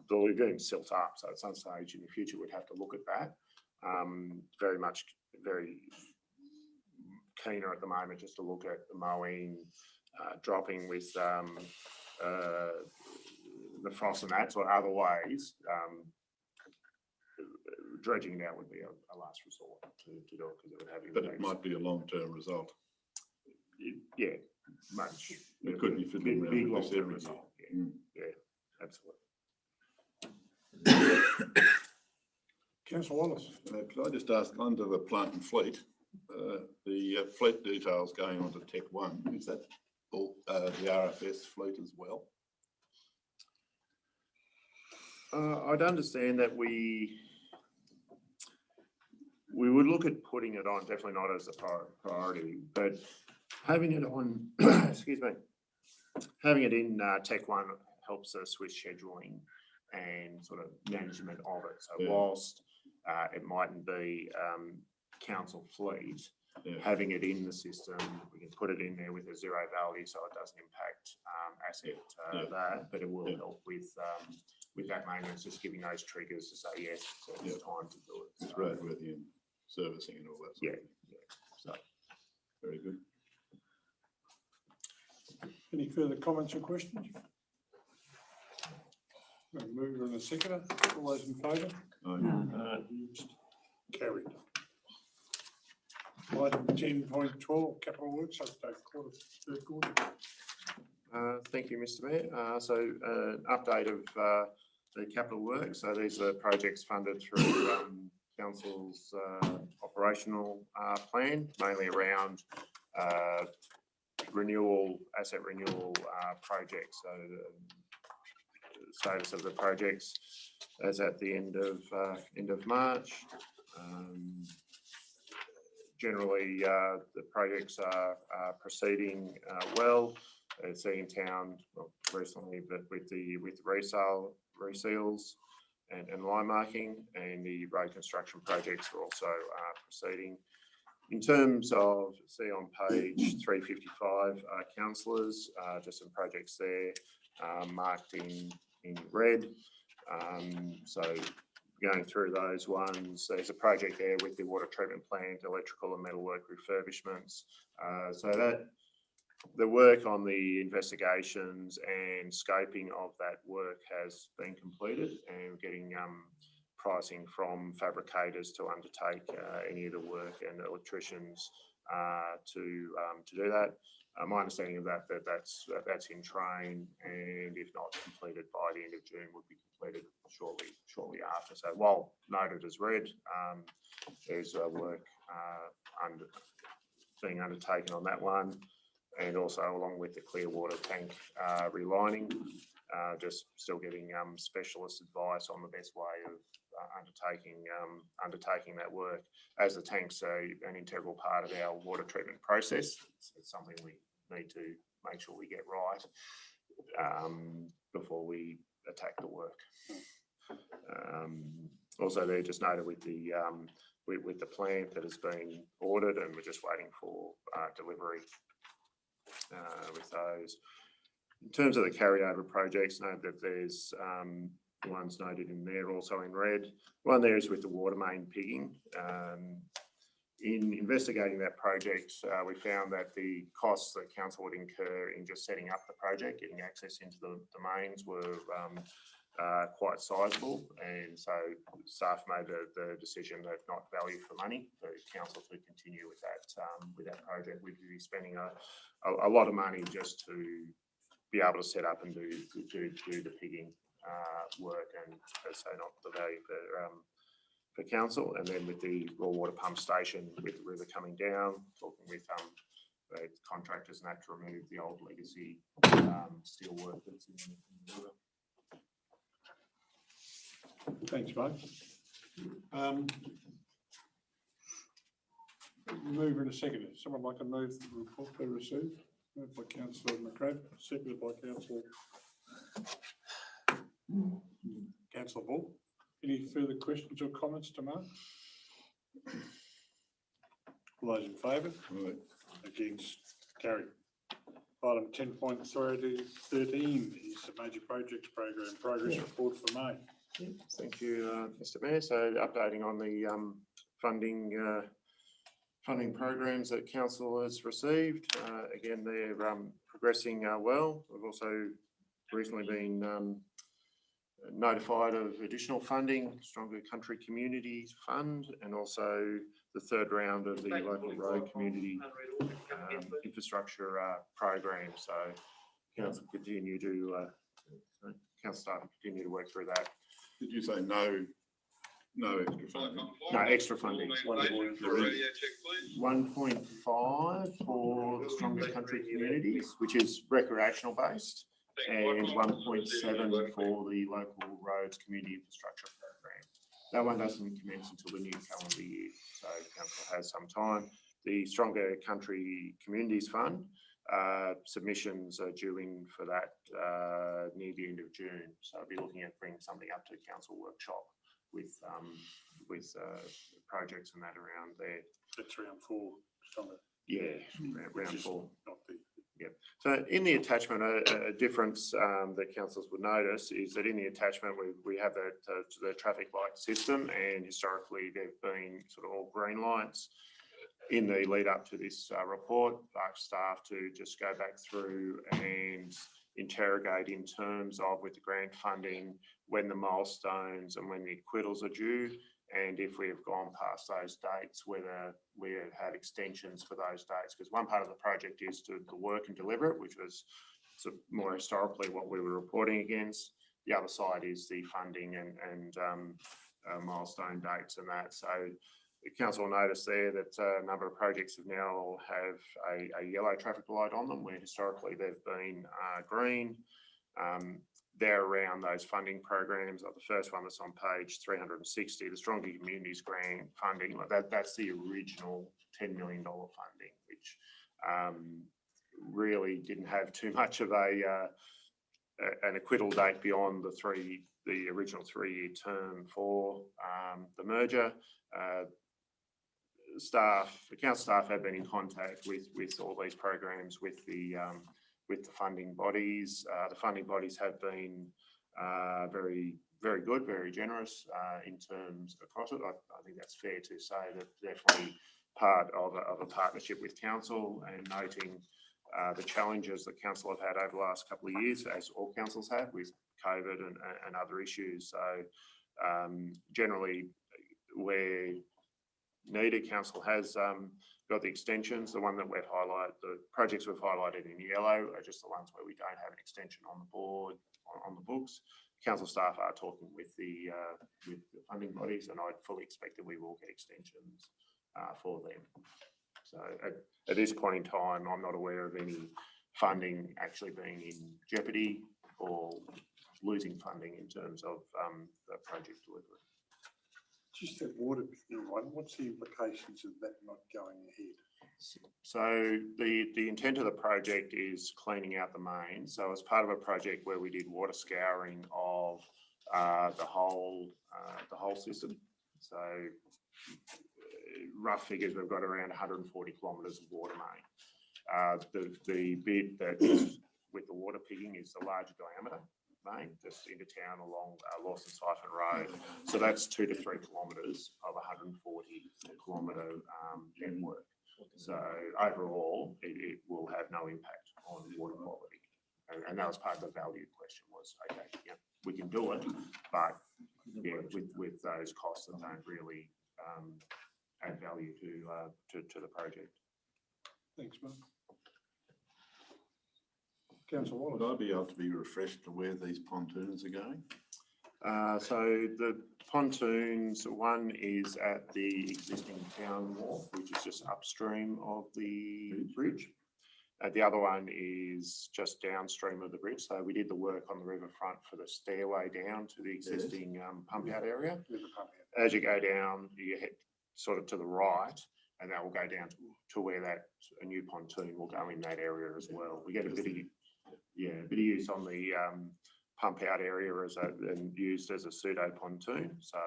the lagoon silts up. So at some stage in the future, we'd have to look at that. Very keener at the moment just to look at the mowing, dropping with the frost and that, or other ways. Dredging now would be a last resort to do it because it would have impacts. But it might be a long-term result. Yeah, much. It could be fiddling around Big with this long-term every result. year. Yeah, absolutely. Councillor Wallace. Could I just ask, under the plant and fleet, the fleet details going on to Tech 1, is that all the RFS fleet as well? I'd understand that we would look at putting it on, definitely not as a priority, but having it on, excuse me, having it in Tech 1 helps us with scheduling and sort of management of it. So Yeah. whilst it mightn't be council fleet, having it in the system, we can put it in there with a zero value, so it doesn't impact asset that, but it will help with that maintenance, just giving those triggers to say yes, it's time to do it. It's roadworthy and servicing and all that. Sort of thing. So Very good. Any further comments or questions? Mover and a seconder. All those in favour? Carried. Item 10.12, capital works update, third quarter. thank you, Mr. Mayor. So an update of the capital work. So these are projects funded through council's operational plan, mainly around asset renewal projects. So the status of the projects as at the end of March. Generally, the projects are proceeding well. Seeing town recently, but with reseals and line marking, and the road construction projects are also proceeding. In terms of, see on page 355, councillors, just some projects there marked in red. So going through those ones, there's a project there with the water treatment plant, electrical and metalwork refurbishments. So that the work on the investigations and scoping of that work has been completed, and getting pricing from fabricators to undertake any of the work, and electricians to do that. My understanding of that's in train, and if not completed by the end of June, would be completed shortly after. So while noted as red, there's work being undertaken on that one, and also along with the clear water tank relining, just still getting specialist advice on the best way of undertaking that work. As the tanks are an integral part of our water treatment process, it's something we need to make sure we get right before we attack the work. Also, they're just noted with the plant that has been ordered, and we're just waiting for delivery with those. In terms of the carryover projects, note that there's ones noted in there also in red. One there is with the water main pigging. In investigating that project, we found that the costs that council would incur in just setting up the project, getting access into the mains, were quite sizable, and so staff made the decision that not value for money for council to continue with that project. We'd be spending a lot of money just to be able to set up and do the pigging work, and so not the value for council. And then with the raw water pump station with the river coming down, talking with the contractors and that to remove the old legacy steel work that's in the river. Thanks, Mark. Mover and a seconder. Someone like to move the report be received? Moved by councillor McGrath, seconded by councillor Ball. Any further questions or comments to Mark? All those in favour? Right. Against? Carried. Item 10.13 is the major projects program progress report for May. Thank you, Mr. Mayor. So updating on the funding programs that council has received. Again, they're progressing well. We've also recently been notified of additional funding, Stronger Country Communities Fund, and also the third round of the local road community infrastructure program. So council continue to council staff continue to work through that. Did you say no extra funding? No extra funding. 1.5 for the Stronger Country Communities, which is recreational based, and 1.7 for the local roads community infrastructure program. That one doesn't commence until the new calendar year, so council has some time. The Stronger Country Communities Fund submissions are due in for that near the end of June. So I'll be looking at bringing something up to council workshop with projects and that around there. That's round 4, Stronger. Yeah, round 4. Not the Yeah. So in the attachment, a difference that councillors would notice is that in the attachment we have the traffic light system, and historically they've been sort of all green lights. In the lead up to this report, I've asked staff to just go back through and interrogate in terms of, with the grant funding, when the milestones and when the acquittals are due, and if we have gone past those dates, whether we have had extensions for those dates. Because one part of the project is to the work and deliver it, which was sort of more historically what we were reporting against. The other side is the funding and milestone dates and that. So the council will notice there that a number of projects have now have a yellow traffic light on them, where historically they've been green. They're around those funding programs, like the first one that's on page 360, the Stronger Communities Grant funding. Like that's the original $10 million funding, which really didn't have too much of an acquittal date beyond the original 3-year term for the merger. The council staff have been in contact with all these programs with the funding bodies. The funding bodies have been very, very good, very generous in terms across it. I think that's fair to say that definitely part of a partnership with council, and noting the challenges that council have had over the last couple of years, as all councils have, with COVID and other issues. So generally, where needed, council has got the extensions. The one that we've highlighted, the projects we've highlighted in yellow are just the ones where we don't have an extension on the board, on the books. Council staff are talking with the funding bodies, and I'd fully expect that we will get extensions for them. So at this point in time, I'm not aware of any funding actually being in jeopardy or losing funding in terms of the project delivery. just that water one, what's the implications of that not going ahead? So the intent of the project is cleaning out the main. So as part of a project where we did water scouring of the whole system. So rough figures, we've got around 140 kilometres of water main. The bit that is with the water pigging is the larger diameter main, just into town along Lawson Siphon Road. So that's 2 to 3 kilometres of 140 kilometre network. So overall, it will have no impact on water quality. And that was part of the value question was, okay, yeah, we can do it, but yeah, with those costs that don't really add value to the project. Thanks, Mark. Councillor Wallace. Would I be able to be refreshed to where these pontoons are going? So the pontoons, one is at the existing town wharf, which is just upstream of the bridge. The other one is just downstream of the bridge. So we did the work on the riverfront for the stairway down to the existing pump out area. As you go down, you head sort of to the right, and that will go down to where a new pontoon will go in that area as well. We get a bit of use on the pump out area and used as a pseudo pontoon. So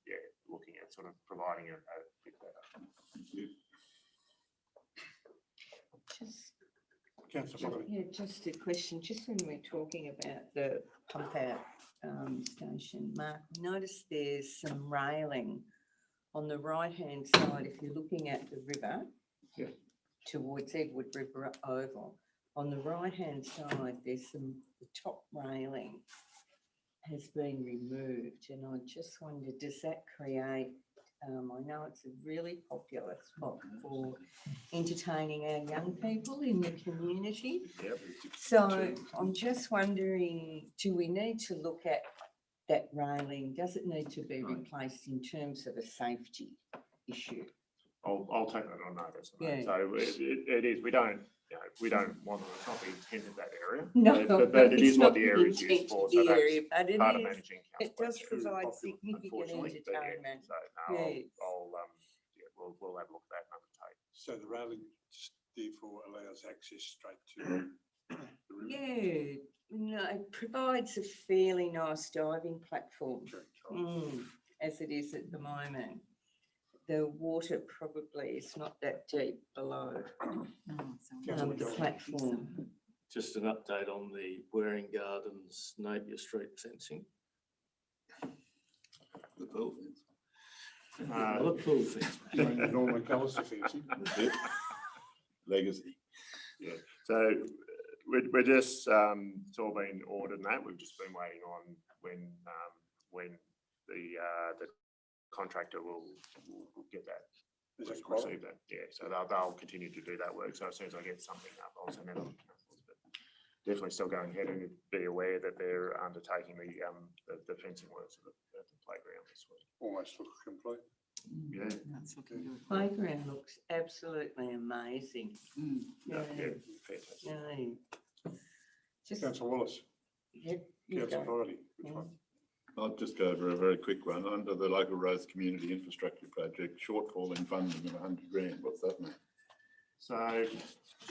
yeah, looking at sort of providing a bit better. Just a question, just when we're talking about the pump out station, Mark, notice there's some railing on the right-hand side, if you're looking at the river towards Edward River Oval. On the right-hand side, there's the top railing has been removed, and I just wondered, does that create, I know it's a really popular spot for entertaining our young people in the community. So I'm just wondering, do we need to look at that railing? Does it need to be replaced in terms of a safety issue? I'll take that on notice. Yeah. So it is, we don't want, it's not the intent of that area. No, but it it's is what not the the area is intent used of for. the So that's area, but part of it is. managing It council. does provide significant Unfortunately, but entertainment. So no, Yes. we'll have a look at that and undertake. So the railing therefore allows access straight to the river? Yeah, no, it provides a fairly nice diving platform, as it is at the moment. The water probably is not that deep below the platform. Just an update on the Waring Gardens Napier Street fencing. The pool fence. Not a pool fence. Norman colours the fencing. Legacy. Yeah, so we're just, it's all been ordered and that, we've just been waiting on when the contractor will get that. Is that Receive that, yeah, so they'll continue to do that work, so as soon as I get something up, I'll send it on. Definitely still going ahead and be aware that they're undertaking the fencing works at the playground this week. Almost look complete. Yeah. That's looking good. Playground looks absolutely amazing. Yeah, Yeah. fantastic. No. Just, Councillor Wallace, yeah, you Councillor go. Friday. Which one? I'll just go over a very quick one. Under the Local Roads Community Infrastructure Project, shortfall in funding of 100 grand. What's that mean? So,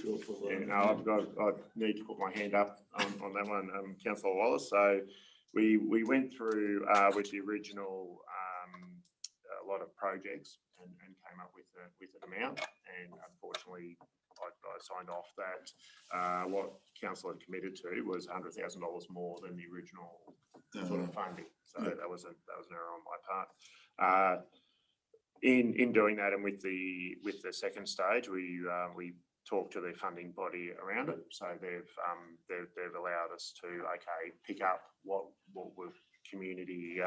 yeah, no, I need to put my hand up on that one, Councillor Wallace. So we went through with the original a lot of projects and came up with an amount, and unfortunately I signed off that what council had committed to was $100,000 more than the original sort of funding. So that was an error on my part. In doing that, and with the second stage, we talked to the funding body around it. So they've allowed us to pick up what were community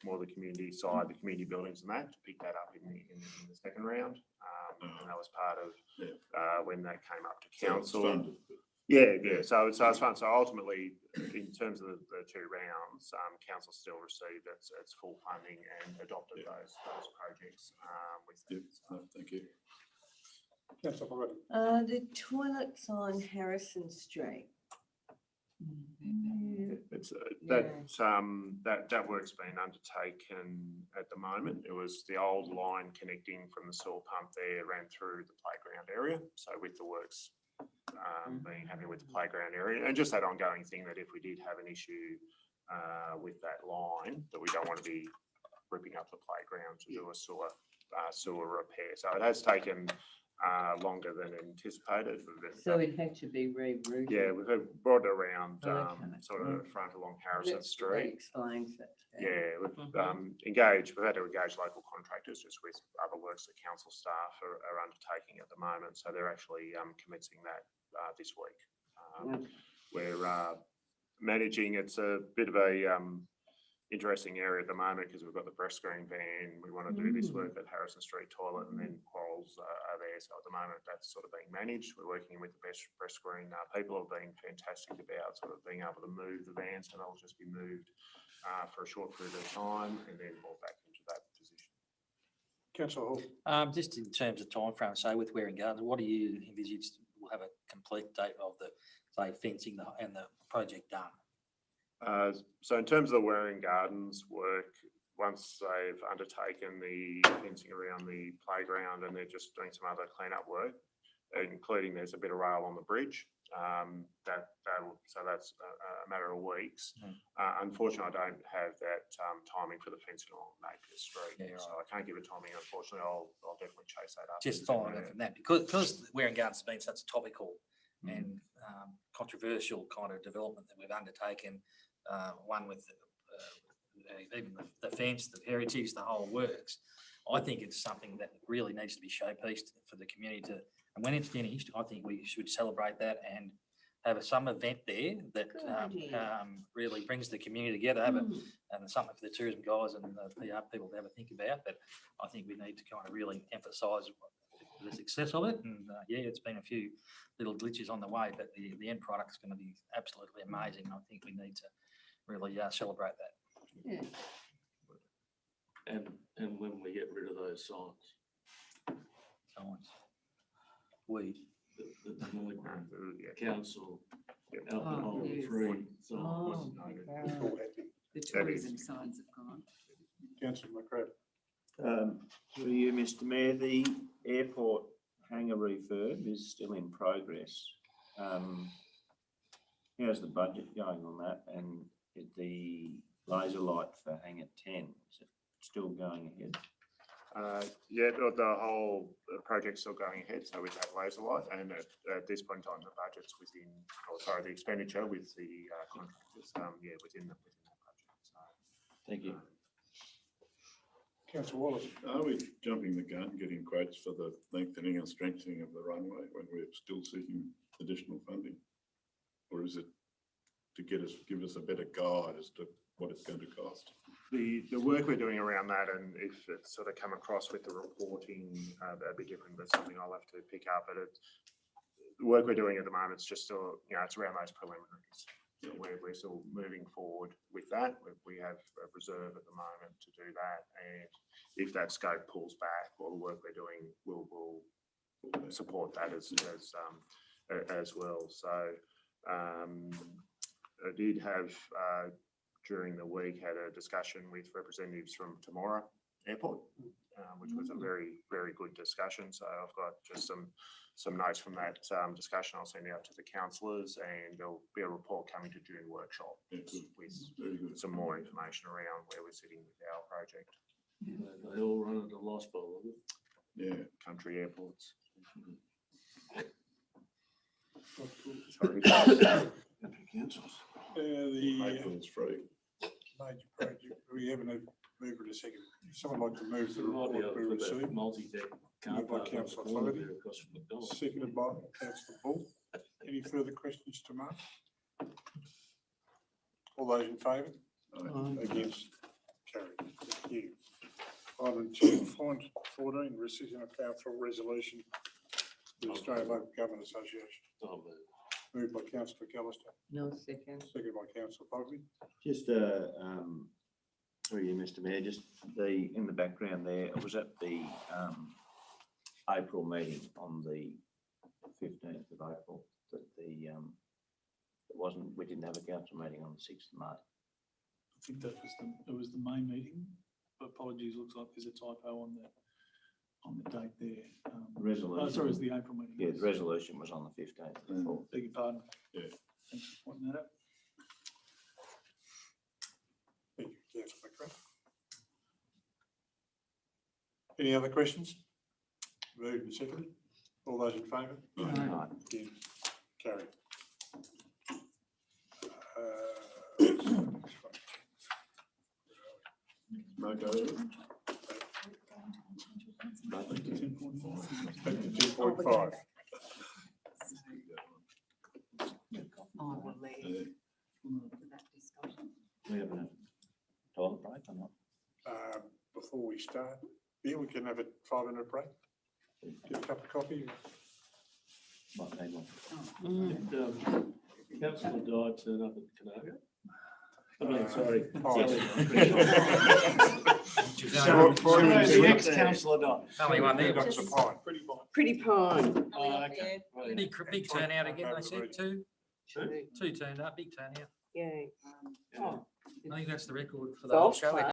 more the community side, the community buildings and that, to pick that up in the second round. And that was part of when that came up to council. Yeah. So it's fun. So ultimately, in terms of the two rounds, council still received its full funding and adopted those projects with them. Thank you. Councillor Friday. The toilets on Harrison Street. It's that work's been undertaken at the moment. It was the old line connecting from the sewer pump there, ran through the playground area. So with the works being happening with the playground area, and just that ongoing thing that if we did have an issue with that line, that we don't want to be ripping up the playground to do a sewer repair. So it has taken longer than anticipated. So it had to be rerouted. Yeah, we've brought it around sort of Okay. front along Harrison That Street. explains it. Yeah, we've we've had to engage local contractors just with other works that council staff are undertaking at the moment. So they're actually commencing that this week. We're managing, it's a bit of a interesting area at the moment because we've got the breast screen ban. We want to do this work at Harrison Street Toilet, and then quarrels are there. So at the moment that's sort of being managed. We're working with the breast screen people have been fantastic about sort of being able to move the van, so they'll just be moved for a short period of time and then more back into that position. Councillor Hall. Just in terms of timeframe, so with Waring Gardens, what do you envisage we'll have a complete date of the, say, fencing and the project done? So in terms of the Waring Gardens work, once they've undertaken the fencing around the playground and they're just doing some other cleanup work, including there's a bit of rail on the bridge, so that's a matter of weeks. Unfortunately, I don't have that timing for the fencing along Napier Street, Yeah, so I can't give a timing. Unfortunately, I'll definitely chase that up. Just following on from that, because Waring Gardens has been such a topical and controversial kind of development that we've undertaken, one with even the fence, the heritage, the whole works. I think it's something that really needs to be showpieced for the community to, and when it's finished, I think we should celebrate that and have some event there that Good idea. really brings the community together, and something for the tourism guys and the PR people to have a think about. But I think we need to kind of really emphasise the success of it. And yeah, it's been a few little glitches on the way, but the end product is going to be absolutely amazing. I think we need to really celebrate that. Yeah. And when we get rid of those signs, Signs. Weed. the council, alcohol yes. free signs. Oh, wow. The tourism signs have gone. Councillor McGrath. Through you, Mr Mayor, the airport hangar refurb is still in progress. How's the budget going on that, and is the laser light for hangar 10, is it still going ahead? Yeah, the whole project's still going ahead, so we've had laser light, and at this point in time, the budget's within, the expenditure with the contractors, within that budget. So, Thank you. Councillor Wallace. Are we jumping the gun, getting quotes for the lengthening and strengthening of the runway when we're still seeking additional funding? Or is it to give us a better guide as to what it's going to cost? The work we're doing around that, and if it's sort of come across with the reporting, that'd be different, but something I'll have to pick up. But the work we're doing at the moment is just still, it's around those preliminaries. So we're still moving forward with that. We have a reserve at the moment to do that, and if that scope pulls back, or the work we're doing will support that as well. So I did have during the week had a discussion with representatives from Temora Airport, which was a very, very good discussion. So I've got just some notes from that discussion I'll send out to the councillors, and there'll be a report coming to June workshop with some more information around where we're sitting with our project. They all run at a loss, probably. Yeah, country airports. Sorry. Country councils. It's free. Major project, we haven't moved in a second. If someone like to move the Might be report we able to put that received, multi-deck car Moved by park on the councillor corner Flaherty. there across from McDonald's. seconded by councillor Bull. Any further questions to Mark? All those in favour? Against? Carried. Thank you. Item 14, rescission of council resolution, the Australian Local Government Association. Oh, man. Moved by councillor Callister, No second. seconded by councillor Fogarty. Just through you, Mr Mayor, just in the background there, it was at the April meeting on the 15th of April that we didn't have a council meeting on the 6th of May. I think it was the May meeting. Apologies, looks like there's a typo on the date there. Resolution. Sorry, it's the April meeting. Yeah, the resolution was on the 15th. Beg your pardon. Yeah. Thanks for pointing that out. Thank you, councillor McGrath. Any other questions? Moved and seconded. All those in favour? Right. Against? Carried. Mark over. Back to 2.5. I will leave for that discussion. We have a toilet break or not? Before we start, yeah, we can have a 5-minute break. Get a cup of coffee. Might need one. Did councillor Dye turn up at Canoga? Sorry. The next councillor not. Only one there. Dr. Pine. Pretty pine. Oh, okay. Big turnout again, they said, Two. two turned up, big turnout. Yeah. Oh, I think that's the record for the Golf whole show. club.